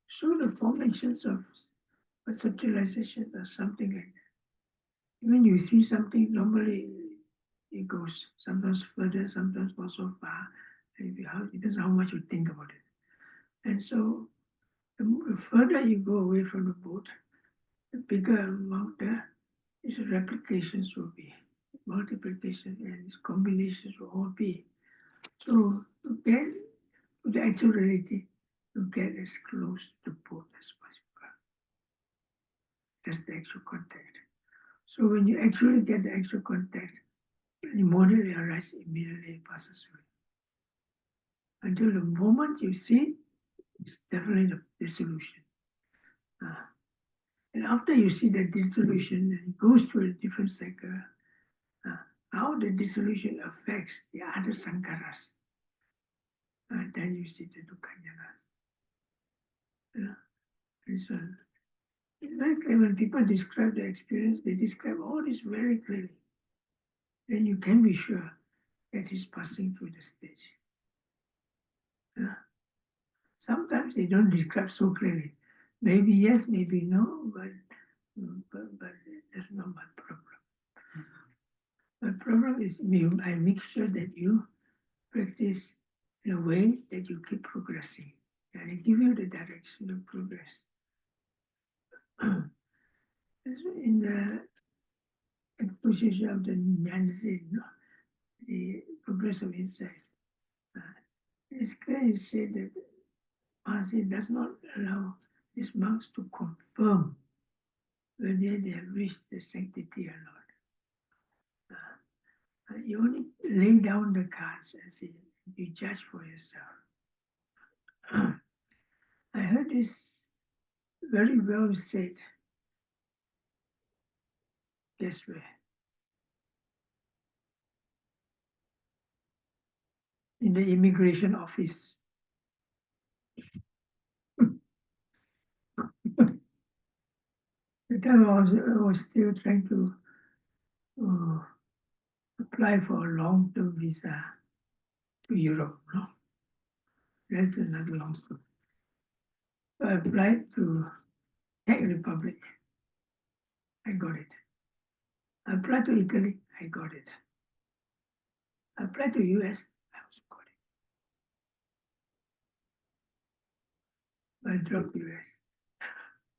So the formations of conceptualization are something like that. When you see something, normally it goes sometimes further, sometimes goes so far. It depends how much you think about it. And so the further you go away from the boat, the bigger amount these replications will be, multiplication and these combinations will all be. So to get to the actual reality, to get as close to the boat as possible. That's the actual contact. So when you actually get the actual contact, the immediately arises, immediately passes away. Until the moment you see, it's definitely the dissolution. And after you see that dissolution, and it goes through a different cycle, how the dissolution affects the other sankharas. Then you see the dukkha jnanas. And so it's very clear when people describe the experience, they describe all this very clearly. Then you can be sure that he's passing through the stage. Sometimes they don't describe so clearly. Maybe yes, maybe no, but that's not my problem. My problem is I make sure that you practice in a way that you keep progressing. And I give you the direction of progress. In the exposition of the Nyanzin, the progress of insight, it's clearly said that Mahasi does not allow these monks to confirm whether they have reached the sanctity or not. You only lay down the cards and say, you judge for yourself. I heard this very well said. Guess where? In the immigration office. time I was still trying to apply for a long-term visa to Europe. No? That's another long story. So I applied to Czech Republic. I got it. I applied to Italy. I got it. I applied to US. I also got it. I dropped US.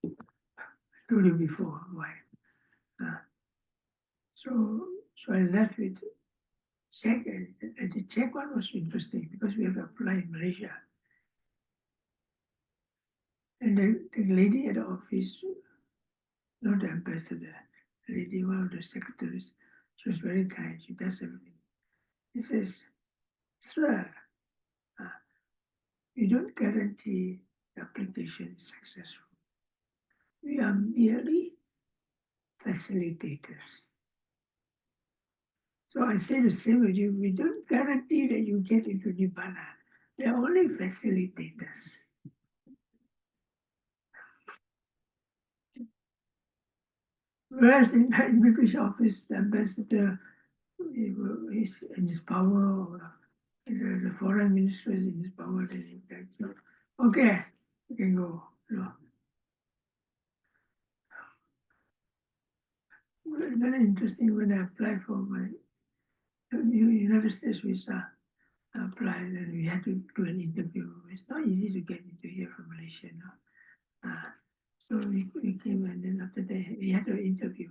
I told you before why. Uh, so I left with Czech, and the Czech one was interesting because we have applied in Malaysia. And the lady at the office, not the ambassador, the lady, one of the secretaries, she was very kind. She does everything. She says, "Sir, uh, we don't guarantee the application is successful. We are merely facilitators." So I say the same with you. We don't guarantee that you get into Nibbana. We are only facilitators. Whereas in the British office, the ambassador is in his power, or the foreign minister is in his power, then he can say, okay, you can go. Very interesting when I applied for my United States visa, I applied and we had to do an interview. It's not easy to get into here from Malaysia. No? So we came and then after that we had an interview.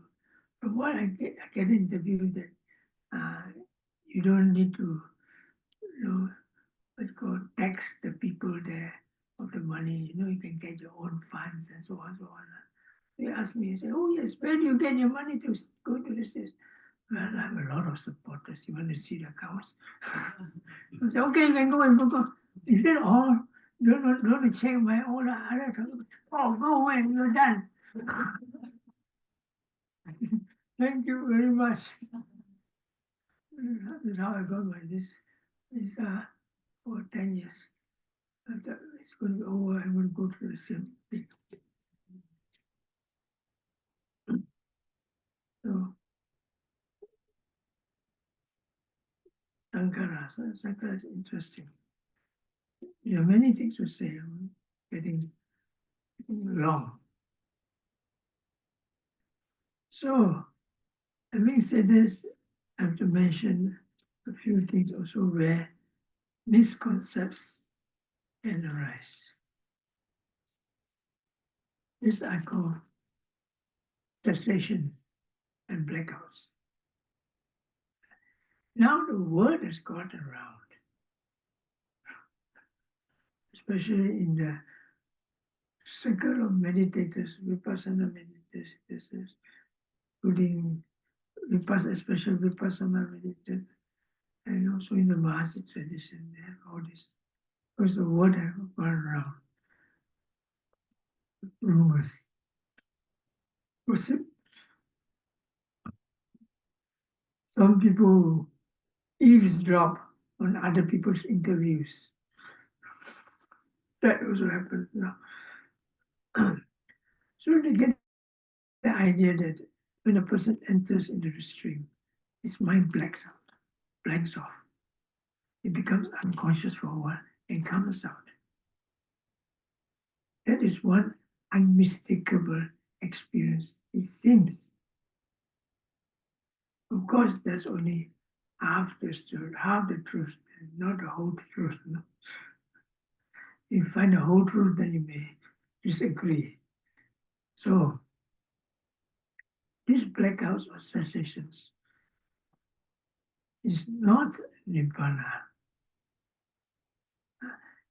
From what I get an interview that you don't need to, what's called tax the people there of the money. You can get your own funds and so on, so on. They asked me, say, "Oh yes, where do you get your money to go to this?" Well, I have a lot of supporters. You want to see the accounts? I said, "Okay, you can go and go." Is that all? Don't check my all the other. Oh, go away, you're done. Thank you very much. That's how I got my this for 10 years. After it's going to be over, I'm going to go through the same thing. So Sankara is interesting. There are many things to say. I'm getting long. So, having said this, I have to mention a few things also where misconceptions can arise. This I call cessation and blackouts. Now the word has got around, especially in the circle of meditators, vipassana meditators, including especially vipassana meditators, and also in the Mahasi tradition, they have all this. Because the word has gone around. Rumors. Some people eavesdrop on other people's interviews. That also happens now. So they get the idea that when a person enters into the stream, his mind blanks out, blanks off. He becomes unconscious for a while and comes out. That is one unmistakable experience, it seems. Of course, that's only half the truth, not the whole truth. No? If you find the whole truth, then you may disagree. So, these blackouts or cessations is not Nibbana.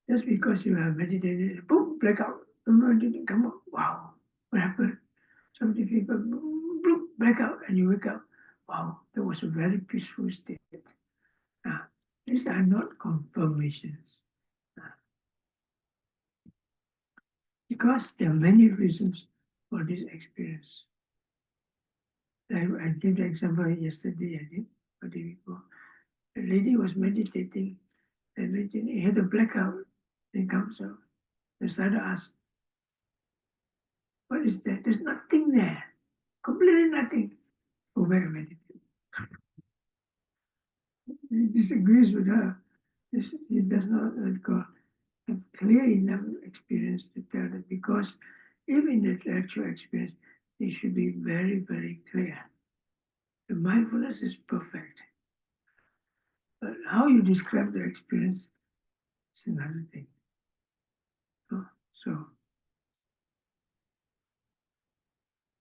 Just because you have meditated, boom, blackout, didn't come up. Wow, what happened? Some people, boom, boom, blackout, and you wake up. Wow, that was a very peaceful state. These are not confirmations. Because there are many reasons for this experience. I gave the example yesterday, I think, or the day before. The lady was meditating, and he had a blackout, and comes out. The sadhu asked, "What is that?" "There's nothing there." completely nothing. Go back and meditate. He disagrees with her. He does not have clear enough experience to tell that, because even in the actual experience, it should be very, very clear. The mindfulness is perfect. But how you describe the experience is another thing. So, of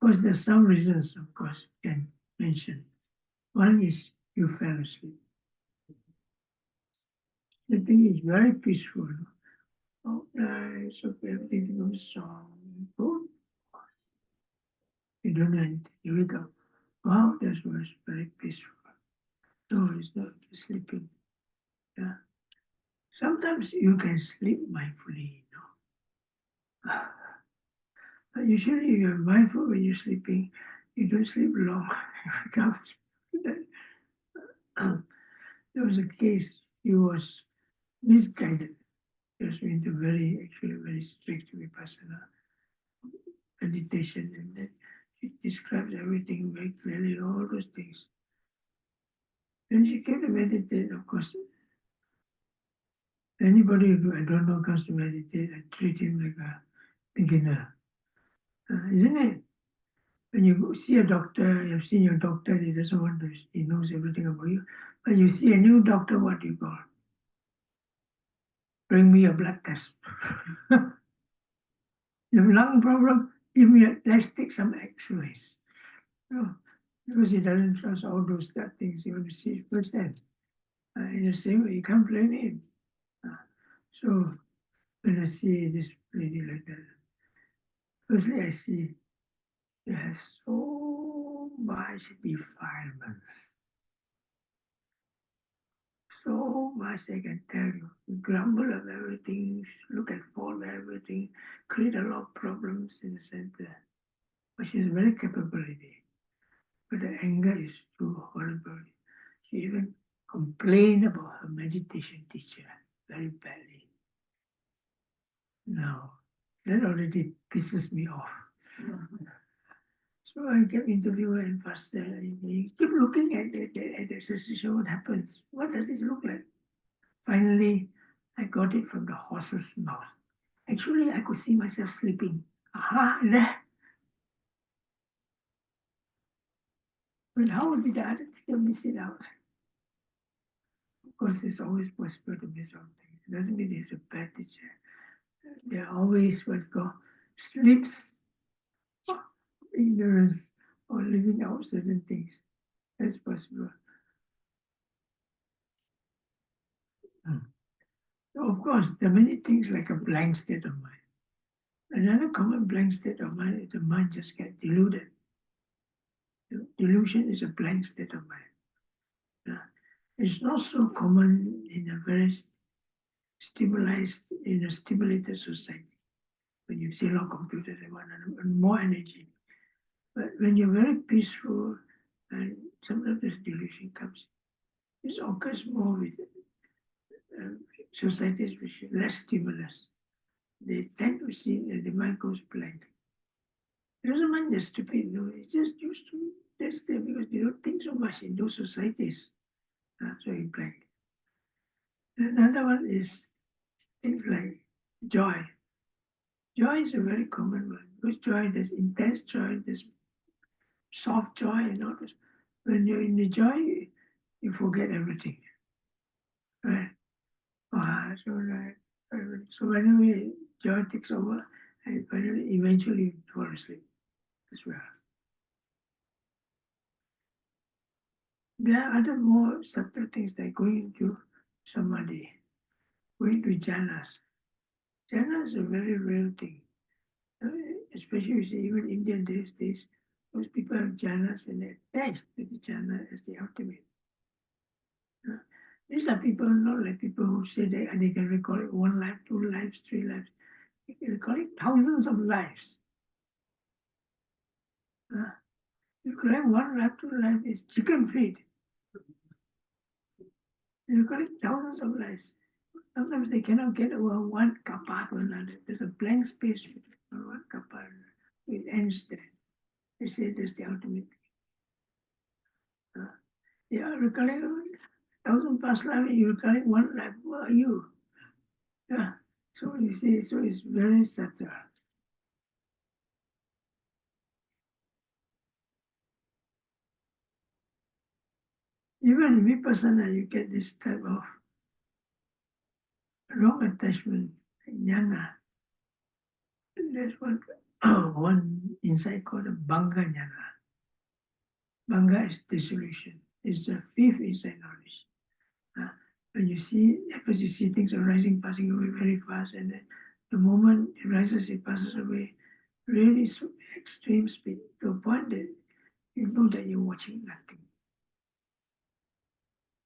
course, there's some reasons, of course, you can mention. One is you fell asleep. Sleeping is very peaceful. Oh, nice, okay, everything becomes song. Good. You don't know anything. You wake up. Wow, that was very peaceful. No, it's not sleeping. Yeah. Sometimes you can sleep mindfully, But usually you're mindful when you're sleeping. You don't sleep long. There was a case, he was misguided. He was into actually very strict Vipassana meditation, and then she describes everything very clearly, all those things. When she came to meditate, of course, anybody who I don't know comes to meditate, I treat him like a beginner. Isn't it? When you see a doctor, you've seen your doctor, he doesn't want to, he knows everything about you. But you see a new doctor, what do you call? Bring me a blood test. You have lung problem, give me let's take some x-rays. No, because he doesn't trust all those things. You want to see firsthand. In the same way, you can't blame him. So when I see this lady like that, firstly I see she has so much defilements. So much I can tell you. We grumble of everything, look at fault of everything, create a lot of problems in the center. But she's a very capable lady. But the anger is too horrible. She even complained about her meditation teacher very badly. Now, that already pisses me off. So I kept interviewing and faster. He keep looking at the exercise. What happens? What does it look like? Finally, I got it from the horse's mouth. Actually, I could see myself sleeping. Aha, there. But how did the other teacher miss it out? Of course, it's always possible to miss out things. It doesn't mean it's a bad teacher. There are always what called slips of ignorance or living out certain things. That's possible. So of course, there are many things like a blank state of mind. Another common blank state of mind is the mind just gets deluded. Delusion is a blank state of mind. It's not so common in a very stimulated society. When you see a lot of computers and more energy. But when you're very peaceful, and sometimes this delusion comes. This occurs more with societies which have less stimulus. They tend to see that the mind goes blank. It doesn't mean they're stupid, no, it's just used to that's there because they don't think so much in those societies. So in blank. Another one is things like joy. Joy is a very common one. Because joy, there's intense joy, there's soft joy, and all this. When you're in the joy, you forget everything. Right? Right. So whenever joy takes over, and eventually you fall asleep as well. There are other more subtle things like going into samadhi, going to jhanas. Jhana is a very real thing. Especially you see, even Indian these days, most people have jhanas and they're attached to the jhana as the ultimate. These are people not like people who say they can recall it 1 life, 2 lives, 3 lives. They can recall it thousands of lives. You collect 1 life, 2 lives, it's chicken feed. You collect thousands of lives. Sometimes they cannot get over one kappa to another. There's a blank space between one kappa and it ends there. They We say that's the ultimate. Yeah, recollect 1,000 past life, you recollect one life. Who are you? Yeah. So you see, so it's very subtle. Even vipassana, you get this type of wrong attachment, jnana. There's one insight called a bhanga jnana. Bhanga is dissolution. It's the fifth insight knowledge. When you see, at first you see things arising, passing away very fast, and then the moment it rises, it passes away, really extreme speed, to a point that you know that you're watching nothing.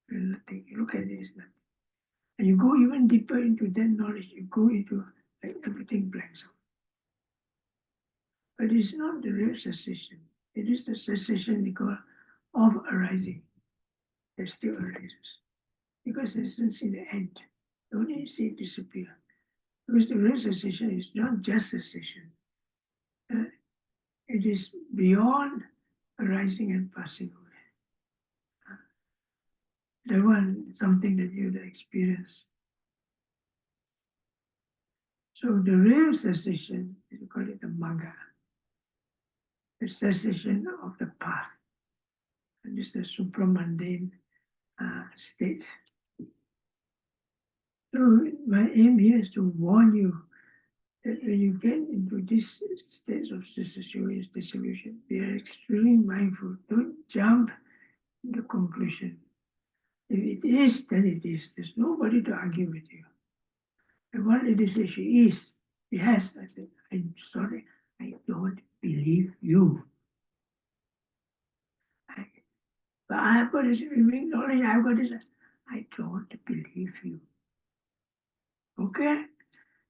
Nothing. You look at it, it's nothing. And you go even deeper into that knowledge, you go into like everything blanks out. But it's not the real cessation. It is the cessation because of arising that still arises. Because it doesn't see the end. You only see it disappear. Because the real cessation is not just cessation. It is beyond arising and passing away. That one, something that you experience. So the real cessation, you call it the magga, the cessation of the path. And this is the supramundane state. So my aim here is to warn you that when you get into this state of dissolution, be extremely mindful. Don't jump into conclusion. If it is, then it is. There's nobody to argue with you. And one lady says she is. Yes, I said, I'm sorry, I don't believe you. But I have got this living knowledge, I've got this. I don't believe you. Okay?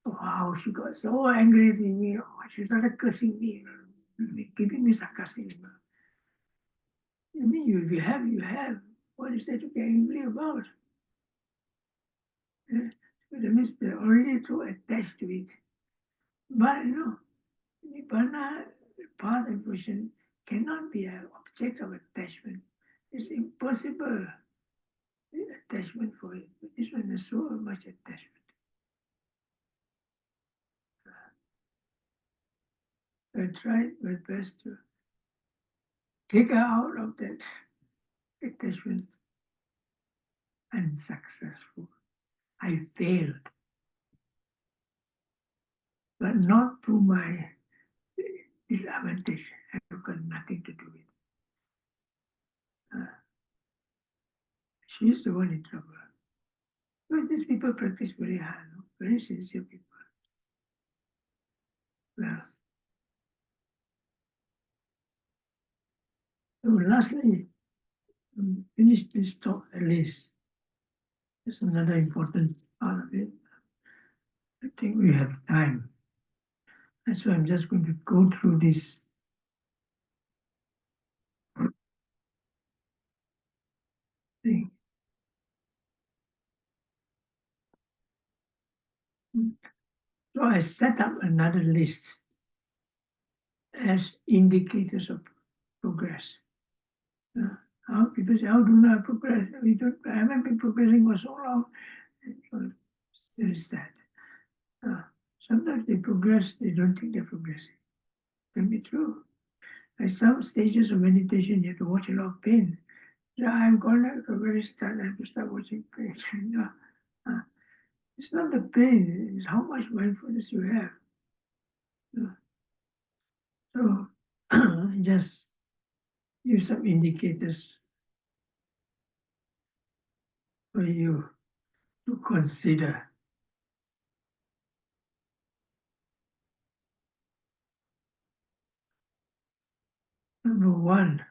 Wow, she got so angry with me. Oh, she started cursing me, giving me sarcasm. I mean, you have, you have. What is there to get angry about? Yeah? So that means they're already too attached to it. But you know, Nibbana, path and position cannot be an object of attachment. It's impossible attachment for it. But this one has so much attachment. I tried my best to take her out of that attachment. Unsuccessful. I failed. But not to my disadvantage. I've got nothing to do with it. She's the one in trouble. Because these people practice very hard, no? Very sincere people. Well, so lastly, finish this talk at least. There's another important part of it. I think we have time. That's why I'm just going to go through this thing. So I set up another list as indicators of progress. How people say, how do I progress? I haven't been progressing for so long. So there is that. Sometimes they progress, they don't think they're progressing. Can be true. At some stages of meditation, you have to watch a lot of pain. So I'm gone at the very start, I have to start watching pain. It's not the pain, it's how much mindfulness you have. So just use some indicators for you to consider. Number one,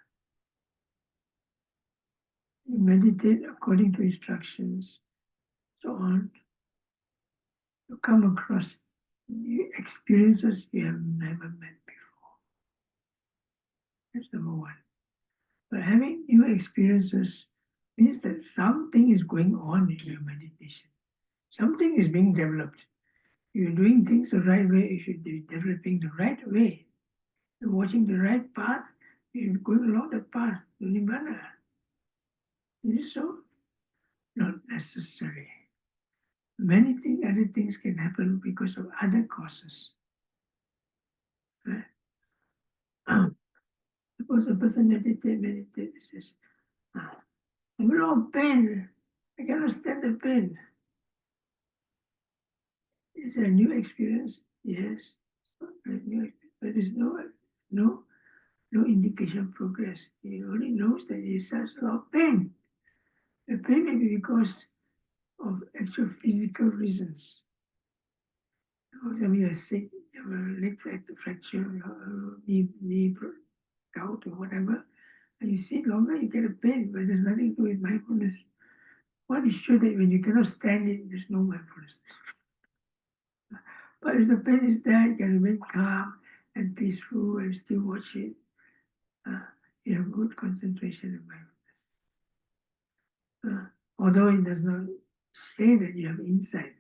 you meditate according to instructions, so on. You come across new experiences you have never met before. That's number one. But having new experiences means that something is going on in your meditation. Something is being developed. You're doing things the right way, you should be developing the right way. You're watching the right path, You're going along the path to Nibbana. Is it so? Not necessary. Many things, other things can happen because of other causes. Right? Suppose a person meditate, says, I'm in all pain. I cannot stand the pain. Is there a new experience? Yes. A new experience. But there's no no indication of progress. He only knows that he has a lot of pain. The pain may be because of actual physical reasons. When you're sick, you have a leg fracture, knee gout, or whatever, and you sit longer, you get a pain, but there's nothing to do with mindfulness. What is sure that when you cannot stand it, there's no mindfulness. But if the pain is there, you can remain calm and peaceful and still watch it. You have good concentration and mindfulness. Although it does not say that you have insight,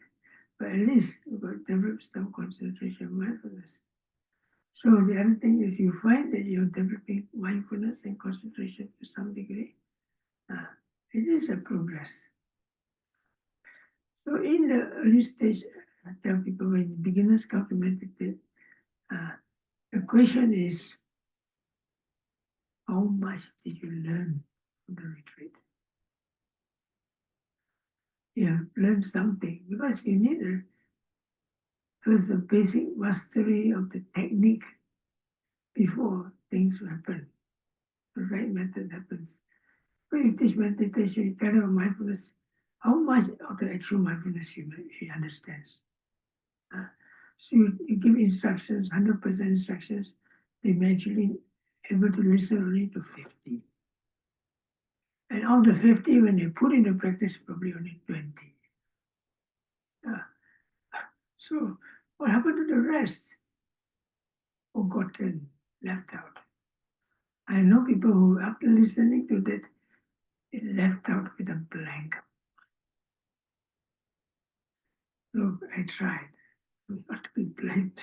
but at least you got develop some concentration and mindfulness. So the other thing is you find that you're developing mindfulness and concentration to some degree. It is a progress. So in the early stage, I tell people when beginners come to meditate, the question is, how much did you learn from the retreat? You have learned something because you need first a basic mastery of the technique before things happen. The right method happens. When you teach meditation, you tell them mindfulness, how much of the actual mindfulness he understands. So you give instructions, 100% instructions, they may actually able to listen only to 50. And of the 50, when they put into practice, probably only 20. So what happened to the rest? Forgotten, left out. I know people who, after listening to that, they left out with a blank. Look, I tried. Not to be blank.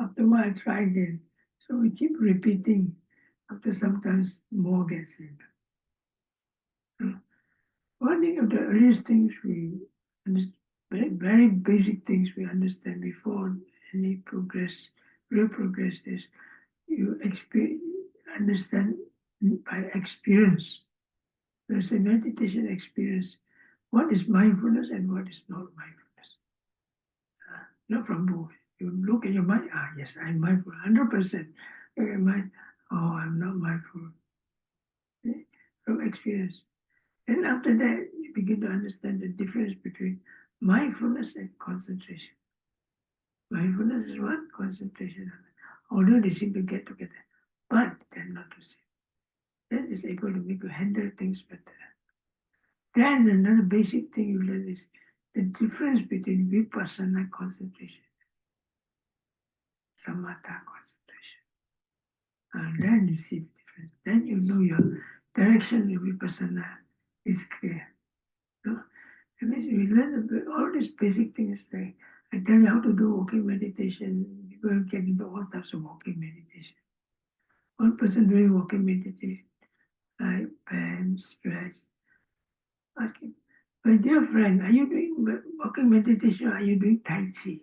After a while, I tried again. So we keep repeating. After sometimes more gets in. One of the earliest things we understand, very basic things we understand before any progress, real progress is you understand by experience. There's a meditation experience. What is mindfulness and what is not mindfulness? Not from both. You look at your mind, yes, I'm mindful, 100%. Look at mind, I'm not mindful. From experience. And after that, you begin to understand the difference between mindfulness and concentration. Mindfulness is one, concentration. Although they seem to get together, but they're not the same. That is able to make you handle things better. Then another basic thing you learn is the difference between vipassana concentration, samatha concentration. And then you see the difference. Then you know your direction in vipassana is clear. No? That means we learn all these basic things. Like I tell you how to do walking meditation. People get into all types of walking meditation. One person doing walking meditation, I bend, stretch. Ask him, my dear friend, are you doing walking meditation or are you doing Tai Chi?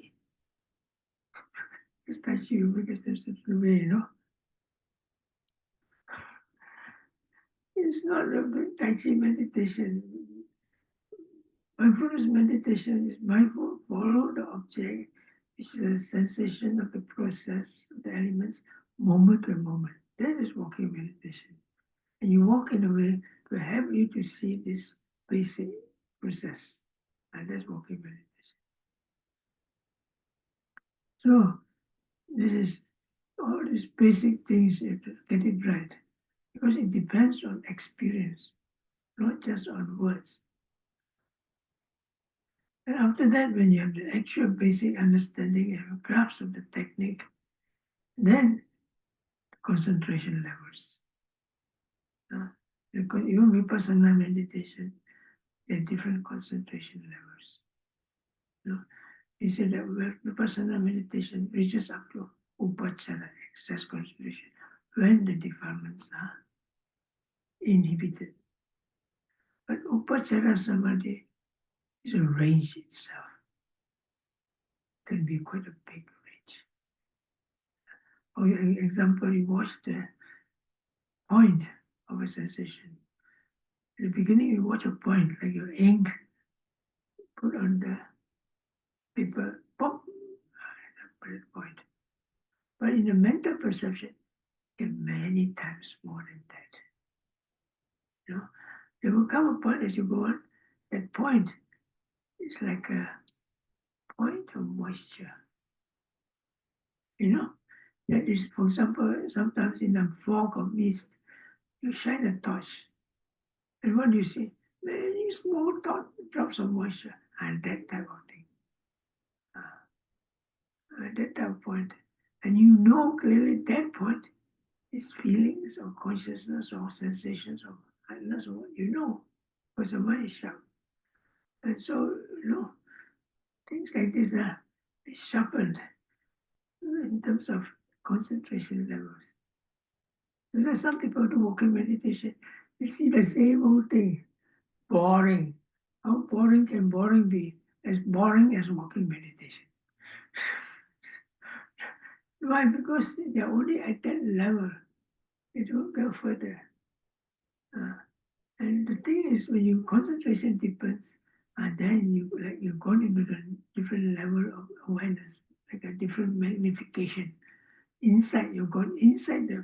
It's Tai Chi because there's such a way, It's not doing Tai Chi meditation. Mindfulness meditation is mindful, follow the object, which is a sensation of the process of the elements, moment by moment. That is walking meditation. And you walk in a way to help you to see this basic process. And that's walking meditation. So this is all these basic things you have to get it right. Because it depends on experience, not just on words. And after that, when you have the actual basic understanding and a grasp of the technique, then concentration levels. Because even vipassana meditation, there are different concentration levels. He said that vipassana meditation reaches up to upachara, excess concentration when the defilements are inhibited. But Upachara Samadhi is a range itself. It can be quite a big range. For example, you watch the point of a sensation. In the beginning, you watch a point, like your ink put on the paper, pop, that point. But in the mental perception, it many times more than that. You know, there will come a point as you go on, that point is like a point of moisture. You know, that is, for example, sometimes in a fog of mist, you shine a torch, and what do you see? Many small drops of moisture, and that type of thing. At that type of point, and you know clearly that point is feelings or consciousness or sensations or awareness or what you know, because the mind is sharp. And so, things like this are sharpened in terms of concentration levels. Because some people do walking meditation, they see the same old thing, boring. How boring can boring be? As boring as walking meditation. Why? Because they're only at that level. They don't go further. And the thing is, when your concentration deepens, then you've gone into a different level of awareness, like a different magnification. Inside, you've gone inside the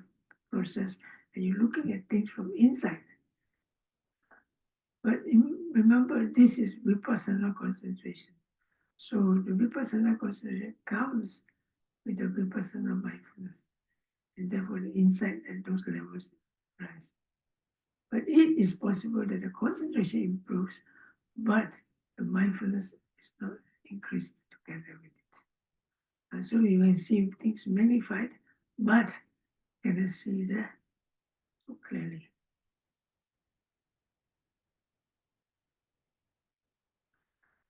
process, and you're looking at things from inside. But remember, this is vipassana concentration. So the vipassana concentration comes with the vipassana mindfulness, and therefore the insight at those levels rise. But it is possible that the concentration improves, but the mindfulness is not increased together with it. And so you can see things magnified, but you cannot see that so clearly.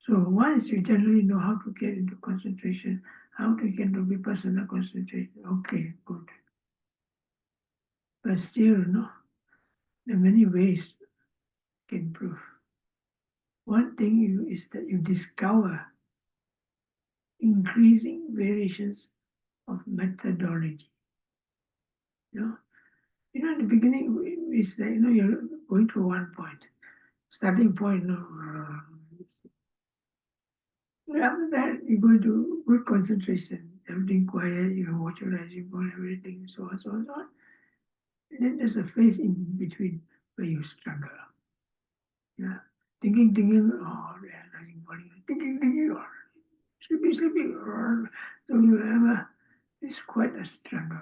So once you generally know how to get into concentration, how to get into vipassana concentration, okay, good. But still, there are many ways to improve. One thing is that you discover increasing variations of methodology. In the beginning, it's like, you're going to one point, starting point, after that, you go to good concentration, everything quiet, you watch your rising ball, everything, so on, so on, so on. And then there's a phase in between where you struggle. Yeah. Thinking, rising ball, thinking, sleeping, so you have it's quite a struggle.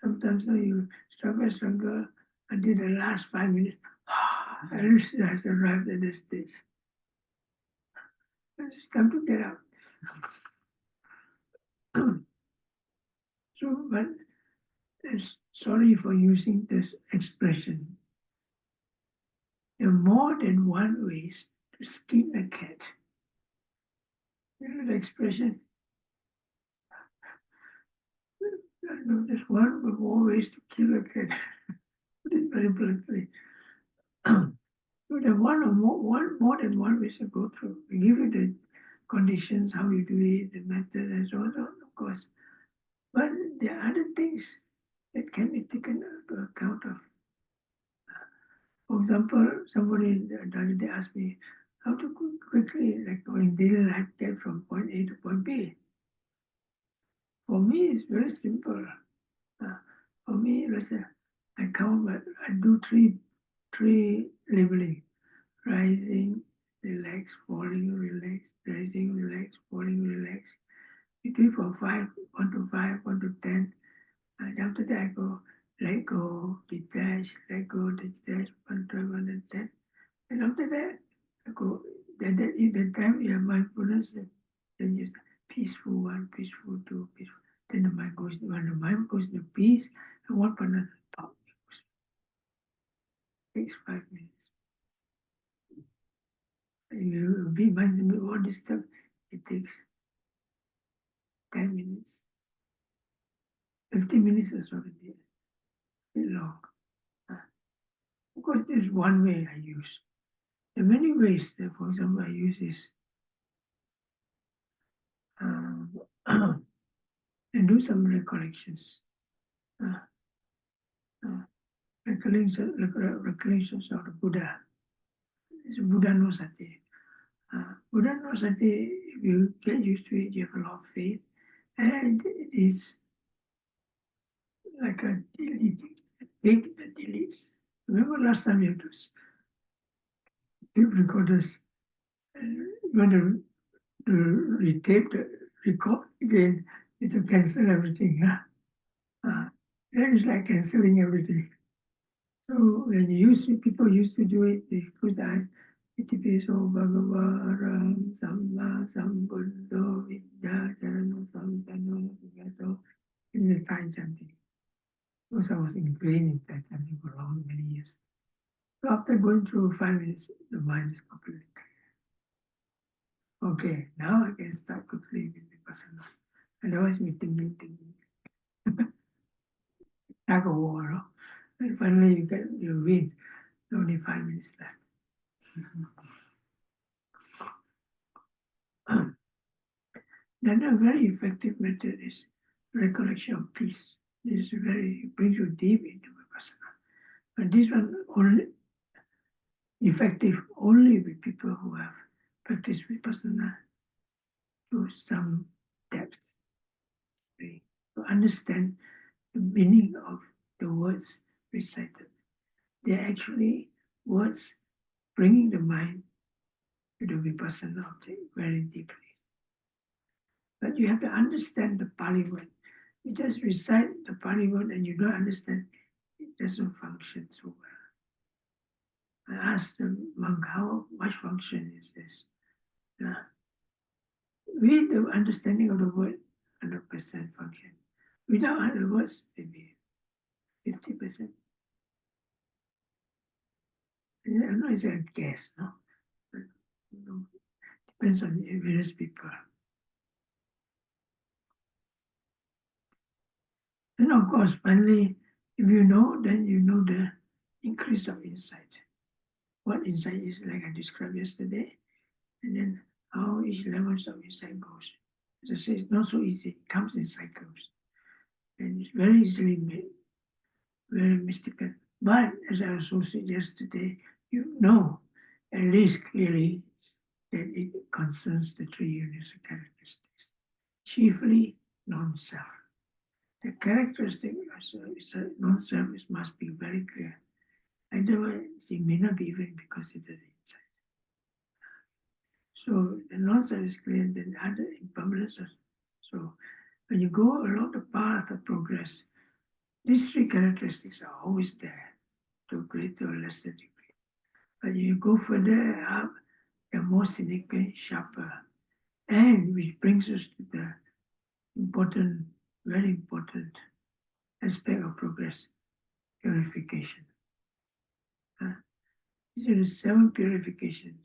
Sometimes you struggle until the last 5 minutes. At least it has arrived at this stage. It's time to get out. So, but sorry for using this expression. There are more than one ways to skin a cat. You know the expression? There's one but more ways to kill a cat. Put it very bluntly. So there are more than one ways to go through. We give you the conditions, how you do it, the method, and so on, of course. But there are other things that can be taken into account of. For example, somebody the other day asked me how to quickly, like in daily life, get from point A to point B. For me, it's very simple. For me, let's say I count, I do three labeling: rising, relax, falling, relax, rising, relax, falling, relax. You do it for 1 to 5, 1 to 10. And after that, I go, let go, detach, let go, detach, 1 to 10. And after that, I go, then in the time you have mindfulness, then you peaceful one, peaceful two, peaceful. Then the mind goes, when the mind goes to peace, and one partner pop. Takes 5 minutes. And you be mindful all this stuff, it takes 10 minutes. 50 minutes is already a bit long. Of course, this is one way I use. There are many ways that, for example, I use this and do some recollections. Recollections of the Buddha. It's Buddha no Sati. Buddha no Sati, if you get used to it, you have a lot of faith, and it is like a deleting, a tape that deletes. Remember last time you had those tape recorders, you want to retape the record again, you have to cancel everything. That is like cancelling everything. So when people used to do it, they put that Itipiso Bhagavaram Samma Sambuddho Vidya Charano Samtano Vigato. It's a kind something. Because I was ingrained in that something for long, many years. So after going through 5 minutes, the mind is completely clear. Okay, now I can start quickly with the personal. Otherwise, we thinking, tug of war, no? And finally you win. Only 5 minutes left. Then a very effective method is recollection of peace. This is very brings you deep into vipassana. But this one only effective only with people who have practiced vipassana to some depth. To understand the meaning of the words recited. They're actually words bringing the mind to the vipassana object very deeply. But you have to understand the Pali word. You just recite the Pali word and you don't understand, it doesn't function so well. I asked the monk, how much function is this? With the understanding of the word, 100% function. Without the words, maybe 50%. I know it's a guess, no? But, depends on various people. And of course, finally, if you know, then you know the increase of insight. What insight is, like I described yesterday, and then how each levels of insight goes. As I say, it's not so easy. It comes in cycles, and it's very easily made, very mystical. But as I also said yesterday, you know at least clearly that it concerns the three universal characteristics, chiefly non-self. The characteristic is a non-self must be very clear. Otherwise, it may not be even be considered inside. So the non-self is clear, then other impermanences. So when you go along the path of progress, these three characteristics are always there to a greater or lesser degree. But you go further up, they're more significant, sharper, and which brings us to the important, very important aspect of progress, purification. These are the 7 purifications.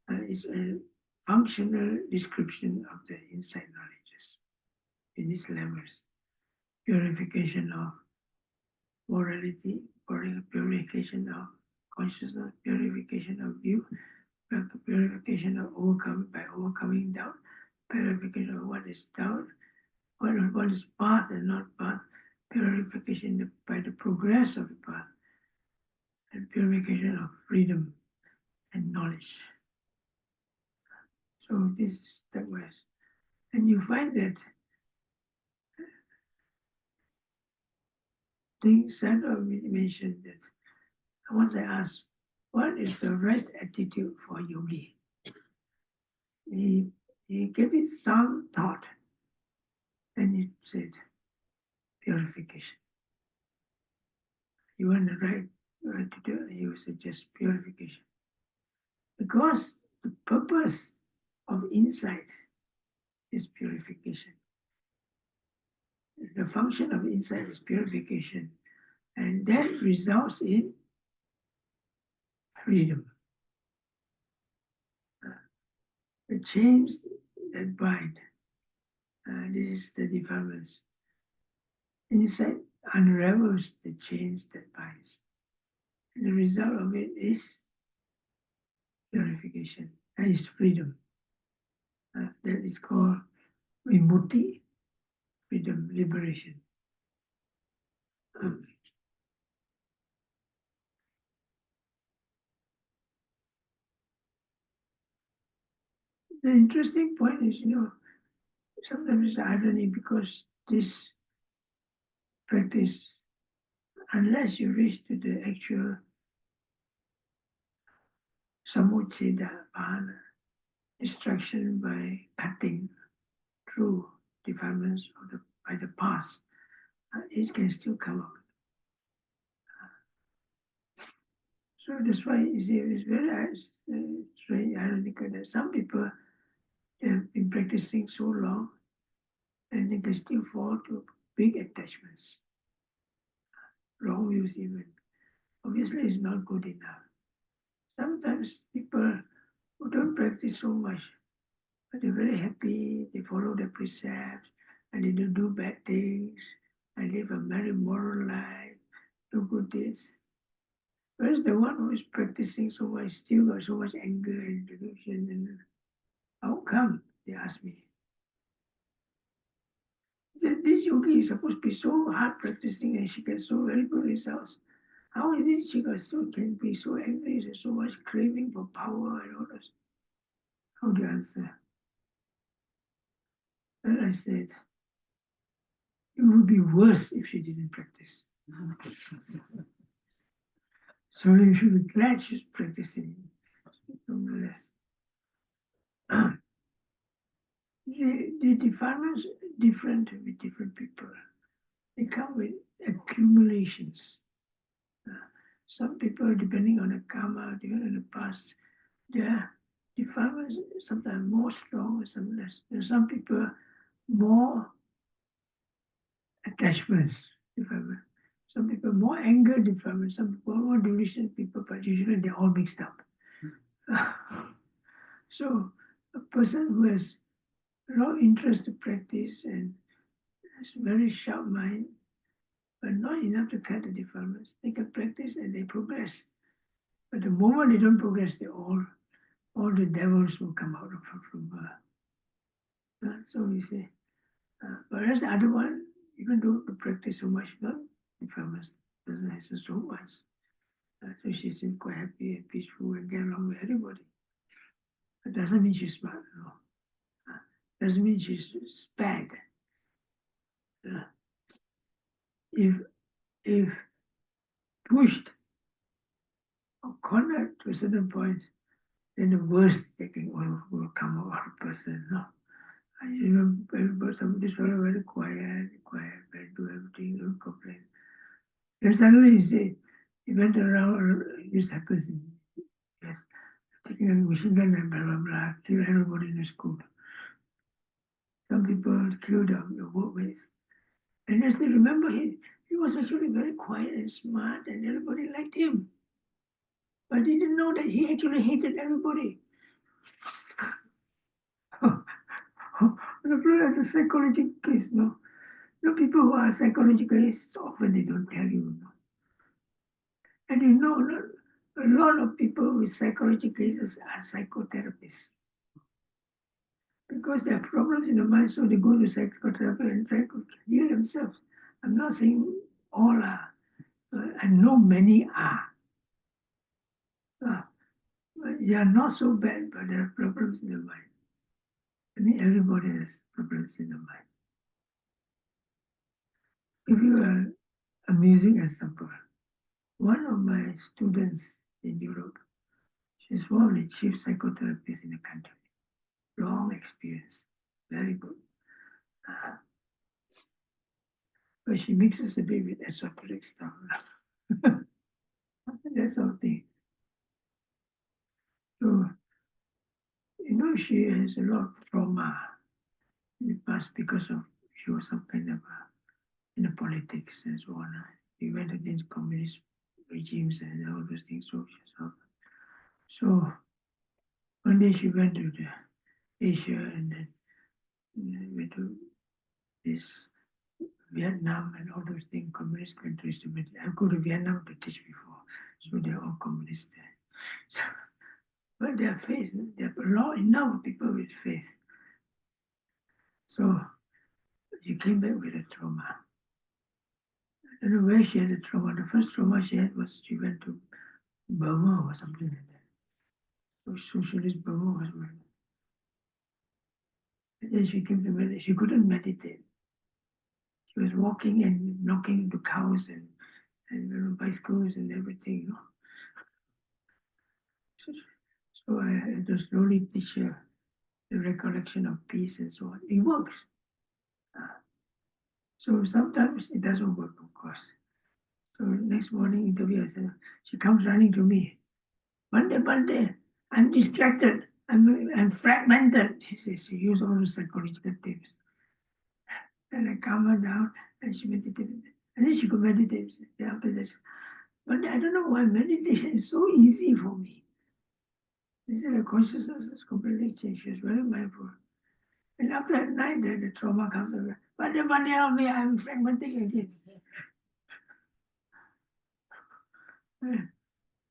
It's a functional description of the insight knowledges in these levels. Purification of morality, purification of consciousness, purification of view, purification of overcoming doubt, purification of what is doubt, what is path and not path, purification by the progress of the path, and purification of freedom and knowledge. So this is stepwise. And you find that things that we mentioned that once I asked, what is the right attitude for yogi? He gave it some thought and he said, purification. You want the right attitude, he would suggest purification. Because the purpose of insight is purification. The function of insight is purification, and that results in freedom. The chains that bind, this is the defilements. Insight unravels the chains that binds. And the result of it is purification, and is freedom. That is called vimutti, freedom, liberation. Um, the interesting point is, sometimes it's irony because this practice, unless you reach to the actual samucceda bhana, destruction by cutting through defilements of by the past, it can still come out. So that's why you see it's very ironical that some people have been practicing so long and they can still fall to big attachments, wrong views even. Obviously, it's not good enough. Sometimes people who don't practice so much, but they're very happy, they follow the precepts, and they don't do bad things, and live a very moral life, do good deeds. Whereas the one who is practicing so much still got so much anger and delusion, and how come? They ask me. That this yogi is supposed to be so hard practicing and she gets so very good results. How is it she can be so angry and so much craving for power and all this? How do you answer? And I said, it would be worse if she didn't practice. So you should be glad she's practicing, nonetheless. The defilements are different with different people. They come with accumulations. Some people, depending on the karma, depending on the past, their defilements sometimes more strong, some less. There are some people more attachments, defilement. Some people more anger defilement, some people more delusion people, but usually they're all mixed up. So a person who has a lot of interest to practice and has a very sharp mind, but not enough to cut the defilements, they can practice and they progress. But the moment they don't progress, they all the devils will come out from her. So we say, whereas the other one, even though the practice so much, not defilements doesn't have so much. So she seems quite happy and peaceful and get along with everybody. It doesn't mean she's smart, no. Doesn't mean she's bad. If if pushed or cornered to a certain point, then the worst taking will come out of a person. No. But this fellow very quiet, do everything, don't complain. Then suddenly you see, he went around, this happens in yes, taking a machine gun and blah, blah, blah, kill everybody in the school. Some people killed the workmates. And I still remember he was actually very quiet and smart and everybody liked him. But I didn't know that he actually hated everybody. That's a psychological case, no? People who are psychological cases, often they don't tell you, no? And a lot of people with psychological cases are psychotherapists. Because there are problems in the mind, so they go to psychotherapy and try to heal themselves. I'm not saying all are, I know many are. But they are not so bad, but there are problems in the mind. I mean, everybody has problems in the mind. If you are amusing example, one of my students in Europe, she's one of the chief psychotherapists in the country. Long experience, very good. But she mixes a bit with esoteric stuff. That sort of thing. So, she has a lot of trauma in the past because of she was some kind of in the politics and so on. He went against communist regimes and all those things. So one day she went to Asia and then went to this Vietnam and all those things, communist countries to meditate. I go to Vietnam to teach before, so they're all communists there. So, but their faith, there are a lot enough people with faith. So she came back with a trauma. I don't know where she had a trauma. The first trauma she had was she went to Burma or something like that. So socialist Burma was one. And then she came to meditate. She couldn't meditate. She was walking and knocking into cows and bicycles and everything. So I had to slowly teach her the recollection of peace and so on. It works. So sometimes it doesn't work, of course. So next morning interview, I said, she comes running to me. Bhante, I'm distracted. I'm fragmented. She says, she used all the psychological tips. And I calm her down and she meditated. And then she could meditate after this. But I don't know why meditation is so easy for me. This is the consciousness is completely changed. She's very mindful. And after at night, the trauma comes over. But help me, I'm fragmenting again.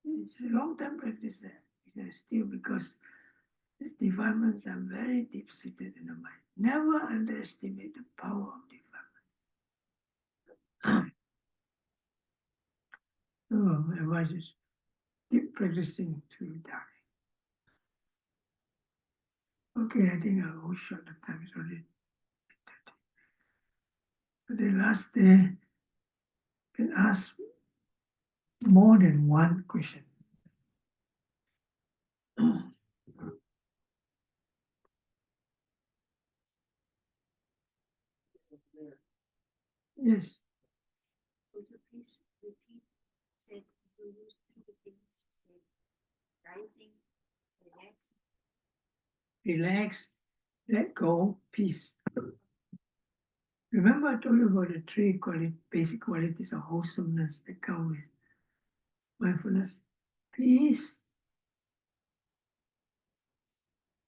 It's a long-term practice still because these defilements are very deep-seated in the mind. Never underestimate the power of defilement. So my advice is keep practicing through that. Okay, I think I will short the time is already. So the last day, can ask more than one question. Yes. Would you please repeat? Said you use three things to say rising, Relax, let go, peace. Remember I told you about the three basic qualities of wholesomeness that come with mindfulness: peace,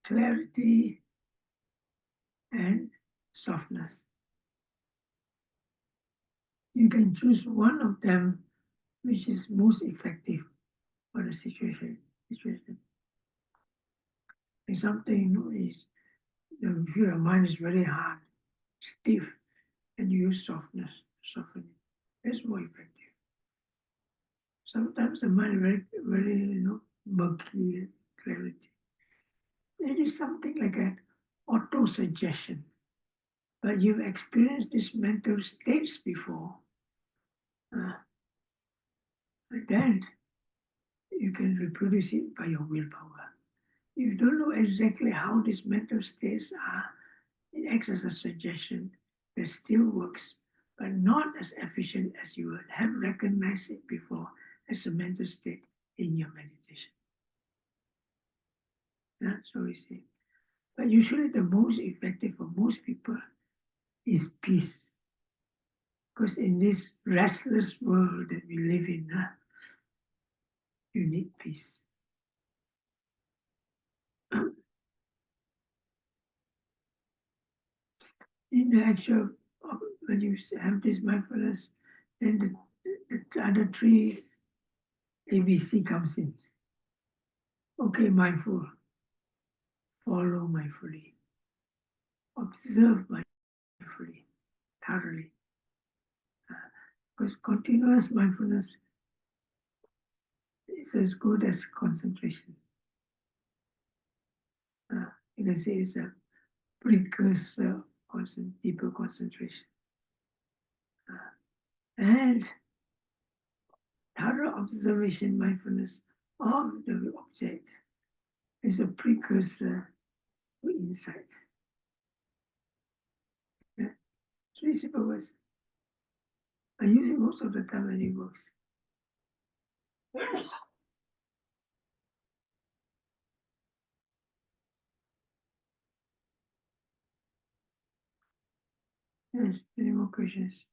clarity, and softness. You can choose one of them which is most effective for the situation. If something is, you feel your mind is very hard, stiff, and you use softness to soften it. That's more effective. Sometimes the mind is very murky clarity. It is something like an auto-suggestion. But you've experienced these mental states before. Then you can reproduce it by your willpower. You don't know exactly how these mental states are. It acts as a suggestion that still works, but not as efficient as you would have recognized it before as a mental state in your meditation. Yeah, so we see. But usually the most effective for most people is peace. Because in this restless world that we live in, you need peace. In the actual, when you have this mindfulness, then the other three ABC comes in. Okay, mindful, follow mindfully, observe mindfully, thoroughly. Because continuous mindfulness is as good as concentration. You can say it's a precursor, deeper concentration. And thorough observation, mindfulness of the object is a precursor to insight. Yeah. Three simple words. I use it most of the time when it works. Yes, any more questions?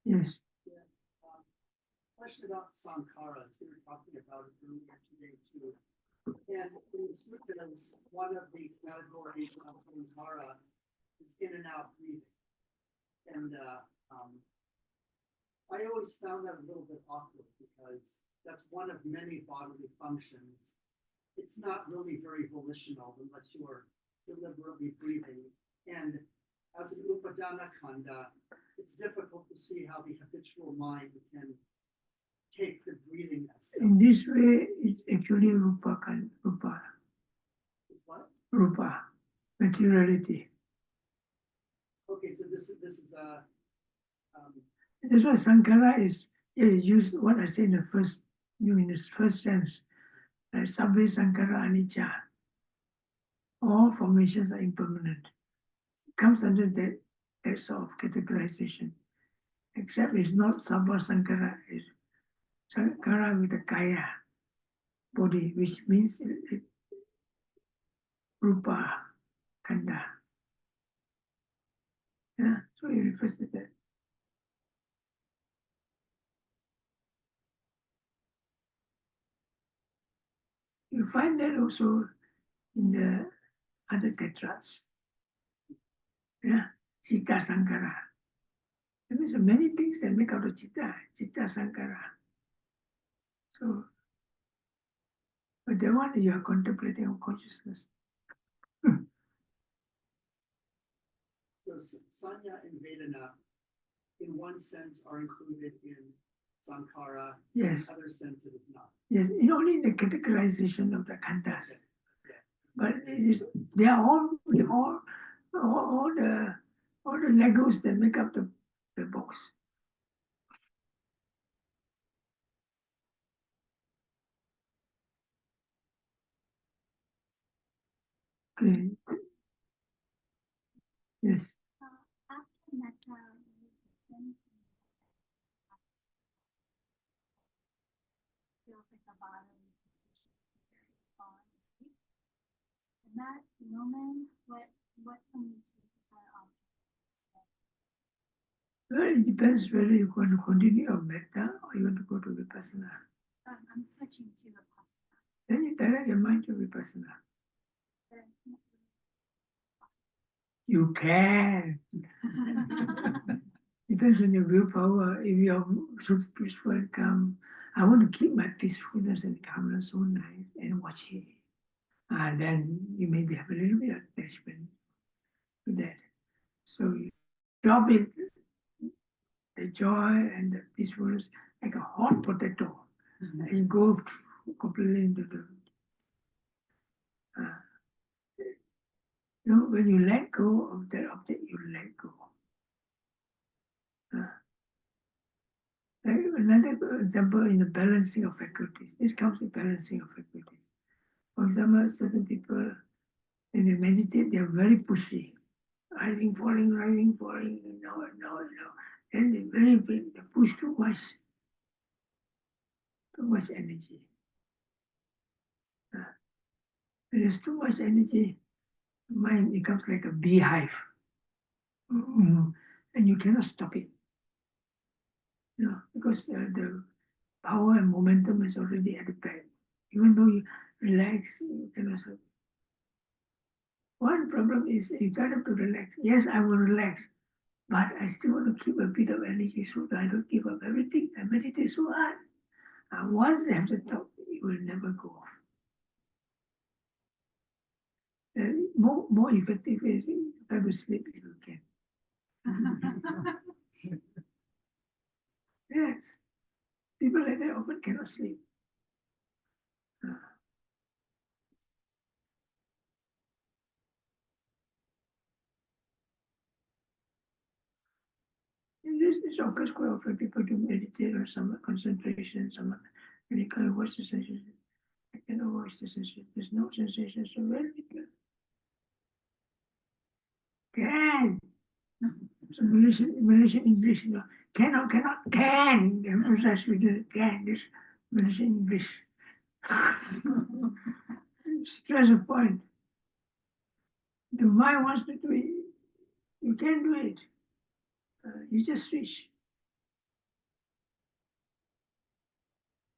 Yes. Question about Sankara. You were talking about it earlier today too. And in the sutras, one of the categories of sankara is in and out breathing. And I always found that a little bit awkward because that's one of many bodily functions. It's not really very volitional unless you are deliberately breathing. And as an upadana khanda, it's difficult to see how the habitual mind can take the breathing as In this way, it's actually rupa, is what? rupa, materiality. Okay, so this is a That's why Sankara is used, what I say in the first sense, like Sabbe Sankara Anicca. All formations are impermanent. It comes under that sort of categorization. Except it's not Sabba Sankara, it's Sankara with a kaya, body, which means it rupa, kanda. Yeah, so he refers to that. You find that also in the other tetrads. Yeah, Chitta Sankara. There means many things that make out of Chitta Sankara. So, but the one you are contemplating on consciousness. so Sanya and Vedana, in one sense, are included in Sankara. Yes. In other sense, it is not. Yes, only in the categorization of the khandhas. Yeah. But it is, they are all the Legos that make up the box. Okay. Yes. After metta meditation, feels like the bottom is very far deep. In that moment, what can we take as our object? Well, it depends whether you want to continue your metta or you want to go to vipassana. I'm switching to vipassana. Then you direct your mind to vipassana. But I can't You can. Depends on your willpower. If you're so peaceful and calm, I want to keep my peacefulness and calmness so nice and watch it. And then you maybe have a little bit of attachment to that. So you drop it, the joy and the peacefulness, like a hot potato, and you go completely into the. When you let go of that object, you let go. Like another example in the balancing of faculties. This comes with balancing of faculties. For example, certain people, when they meditate, they are very pushy. Rising, falling, no. And they very big, they push too much energy. When there's too much energy, the mind becomes like a beehive. And you cannot stop it. Because the power and momentum is already at the back. Even though you relax, you cannot stop. One problem is you try to relax. Yes, I will relax, but I still want to keep a bit of energy so that I don't give up everything. I meditate so hard. And once they have to stop, it will never go off. More effective is you try to sleep if you can. Yes. People like that often cannot sleep. This occurs quite often. People do meditate or some concentration, some any kind of watch the sensation. I cannot watch the sensation. There's no sensation, so very little. Can. So Malaysian English, cannot, can. The emphasize with the can. This Malaysian English. Stress a point. The mind wants to do it. You can't do it. You just switch.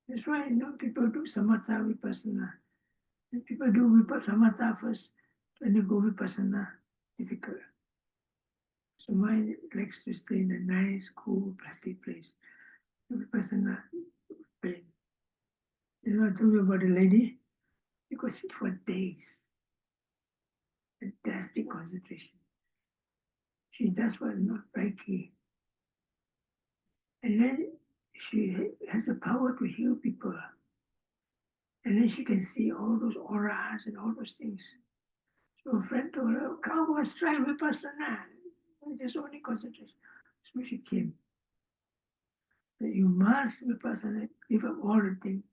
That's why people do samatha vipassana. And people do samatha first, when they go vipassana, difficult. So mind likes to stay in a nice, cool, pleasant place. Vipassana, pain. You know, I told you about a lady, you could sit for days. Fantastic concentration. She does what not Reiki. And then she has the power to heal people. And then she can see all those auras and all those things. So a friend told her, come on, try Vipassana. There's only concentration. So she came. That you must Vipassana, give up all the things,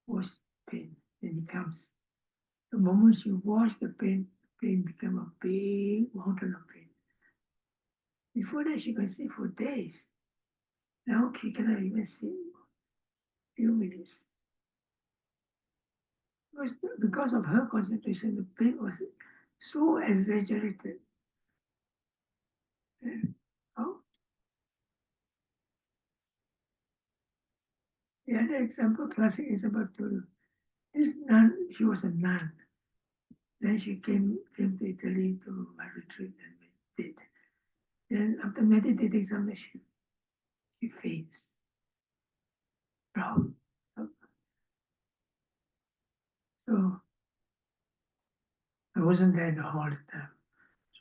wash pain. Then it comes. The moment you wash the pain becomes a big mountain of pain. Before that, she can see for days. Now she cannot even see a few minutes. Because of her concentration, the pain was so exaggerated. Oh, the other example, classic example to you. This nun, she was a nun. Then she came to Italy to my retreat and meditate. Then after meditating some, she faints. Proud. So I wasn't there the whole time.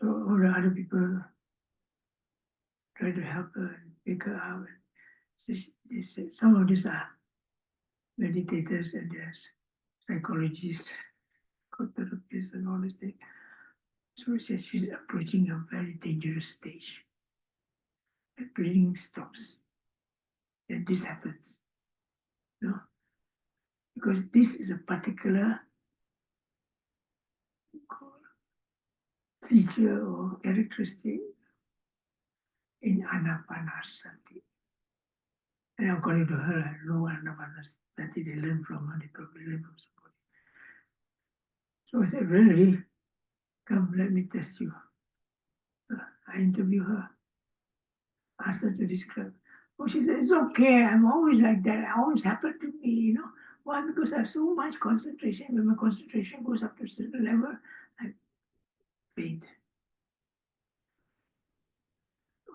So all the other people tried to help her and pick her up. And they said, some of these are meditators and there's psychologists, psychotherapists and all these things. So she said she's approaching a very dangerous stage. The breathing stops. And this happens. No? Because this is a particular feature or characteristic in anapanasati. And according to her, I know anapanasati they learn from her, they probably learn from somebody. So I said, really? Come, let me test you. I interview her, asked her to describe. Oh, she said, it's okay, I'm always like that. It always happened to me, you know. Why? Because I have so much concentration. When my concentration goes up to a certain level, I faint.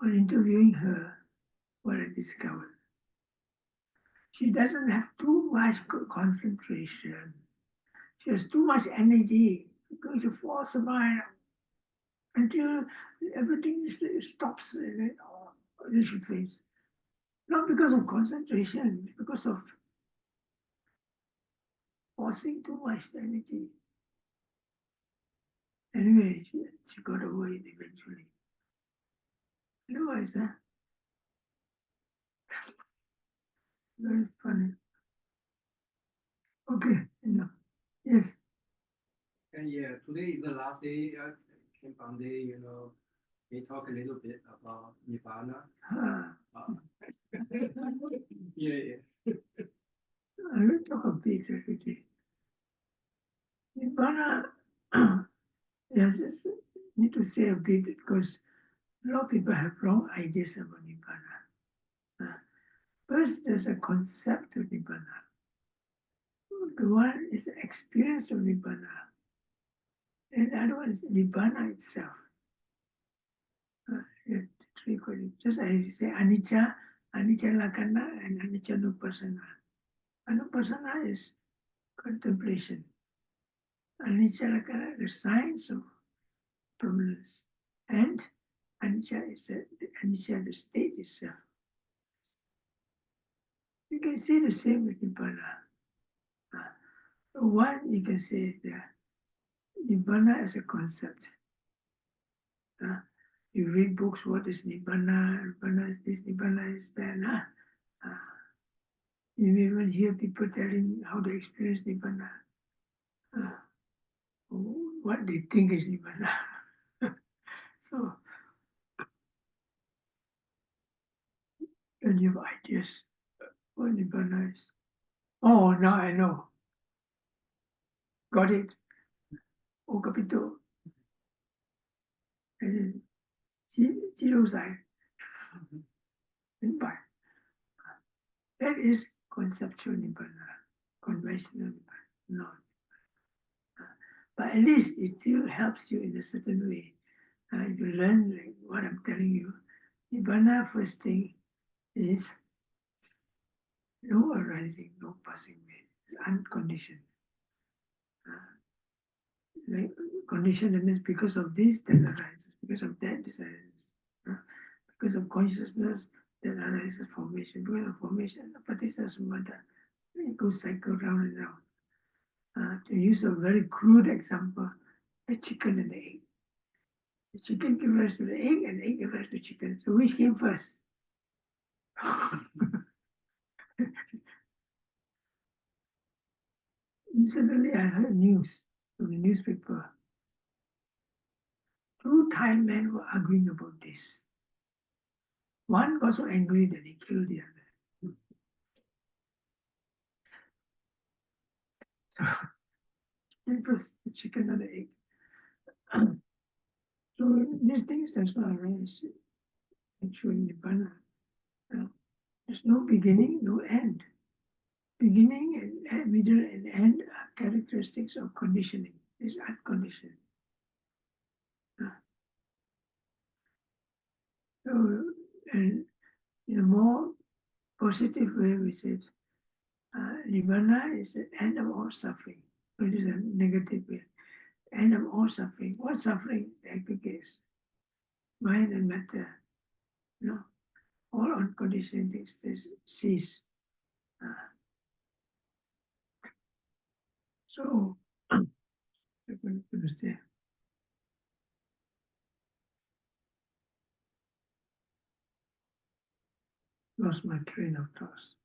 On interviewing her, what I discovered, she doesn't have too much concentration. She has too much energy because she force her mind until everything stops and then she faints. Not because of concentration, because of forcing too much energy. Anyway, she got over it eventually. Otherwise, very funny. Okay, enough. Yes. And yeah, today is the last day at Camp Bhante, we talk a little bit about Nibbana. Yeah. I will talk a bit every Nibbana, yes, need to say a bit because a lot of people have wrong ideas about Nibbana. First, there's a concept of Nibbana. The one is the experience of Nibbana. And the other one is Nibbana itself. Three questions. Just as you say, Anicca, Anicca Lakkhana, and Anicca Nupassana. Anupassana is contemplation. Anicca Lakkhana, the signs of permanence. And Anicca is Anicca, the state itself. You can say the same with Nibbana. One, you can say that Nibbana as a concept. You read books, what is Nibbana? Nibbana is this, Nibbana is that. You even hear people telling how they experience Nibbana. What they think is Nibbana. So, then you have ideas what Nibbana is. Oh, now I know. Got it. Oh, capito. And zero side. That is conceptual Nibbana, conventional Nibbana, not. but at least it still helps you in a certain way. You learn like what I'm telling you. Nibbana, first thing is no arising, no passing away. It's unconditioned. Like condition, that means because of this, that arises, because of that, this arises. Because of consciousness, that arises formation. Because of formation, paticca samuppada, it goes cycle round and round. To use a very crude example, a chicken and the egg. The chicken gives rise to the egg, and the egg gives rise to chicken. So which came first? And suddenly I heard news from the newspaper. Two Thai men were arguing about this. One got so angry that he killed the other. So it was the chicken or the egg. So these things does not arise actually nibbana. There's no beginning, no end. Beginning and middle and end are characteristics of conditioning. It's unconditioned. So, and in a more positive way, we said nibbana is the end of all suffering. It is a negative way. End of all suffering. What suffering? The aggregates, mind and matter. You know, all unconditioned things cease. So, lost my train of thoughts.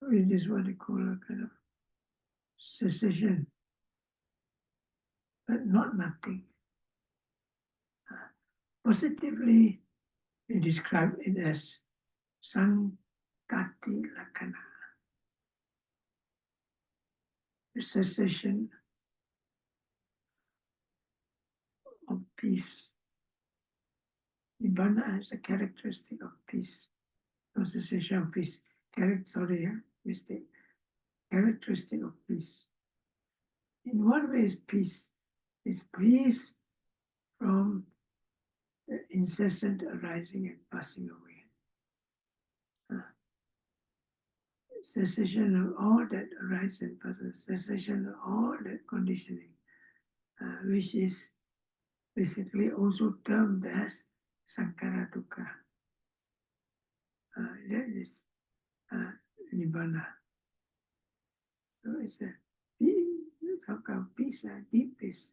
It is what they call a kind of cessation, but not nothing. Positively, they describe it as Santati Lakkhana, the cessation of peace. Nibbana is a characteristic of peace, no cessation of peace. Mistake. Characteristic of peace. In what way is peace? It's peace from the incessant arising and passing away. Cessation of all that arises and passes, cessation of all that conditioning, which is basically also termed as Sankhara Dukkha. That is Nibbana. So it's a talk of peace, deep peace,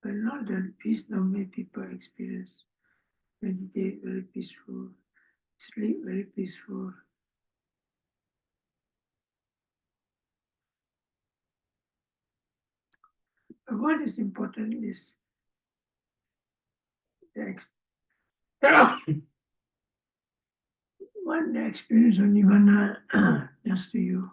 but not the peace normally people experience. Meditate very peaceful, sleep very peaceful. But what is important is what the experience of Nibbana does to you.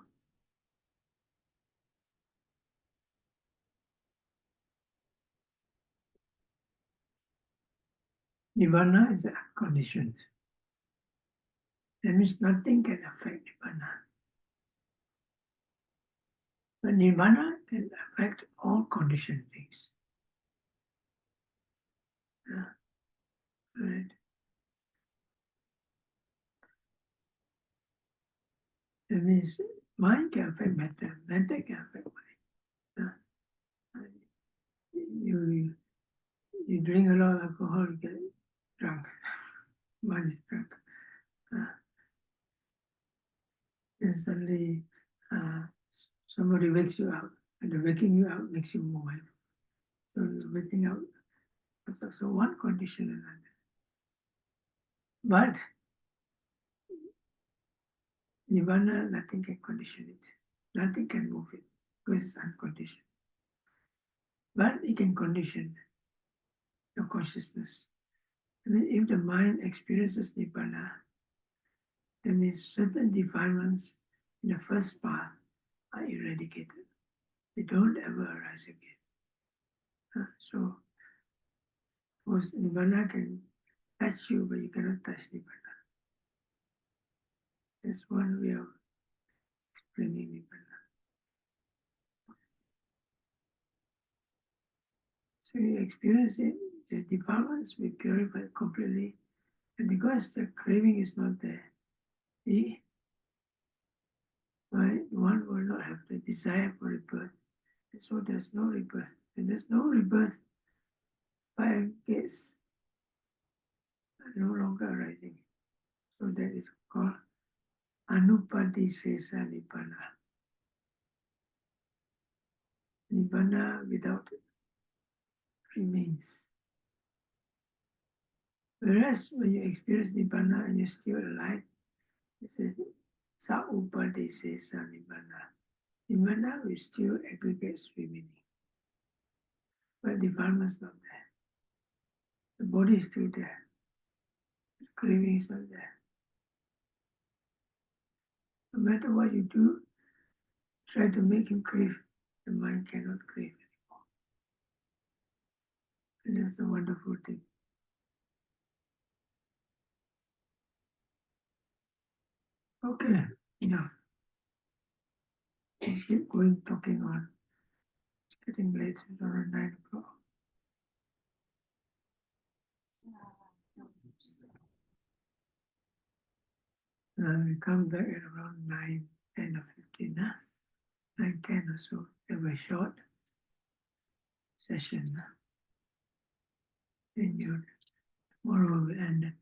Nibbana is unconditioned. That means nothing can affect Nibbana. But Nibbana can affect all conditioned things. Right? That means mind can affect matter, matter can affect mind. You drink a lot of alcohol, you get drunk. Mind is drunk. And suddenly somebody wakes you up, and the waking you up makes you more mindful. So you're waking up. So one condition another. But Nibbana, nothing can condition it. Nothing can move it because it's unconditioned. But it can condition your consciousness. I mean, if the mind experiences Nibbana, that means certain defilements in the first path are eradicated. They don't ever arise again. So, Nibbana can touch you, but you cannot touch Nibbana. That's one way of explaining Nibbana. So you experience it, the defilements will purify completely, and because the craving is not there, the one will not have the desire for rebirth. And so there's no rebirth. And there's no rebirth, fire gates are no longer arising. So that is called Anupadisesa Nibbana. Nibbana without remains. Whereas when you experience Nibbana and you're still alive, it says Saupadisesa Nibbana. Nibbana will still aggregates remaining. But Nibbana is not there. The body is still there. The craving is not there. No matter what you do, try to make him crave. The mind cannot crave anymore. And that's a wonderful thing. Okay, enough. We keep going talking on. It's getting late, it's around 9 o'clock. We come back at around 9, 10 or 15, huh? 9, 10 or so. Have a short session. Then tomorrow will end at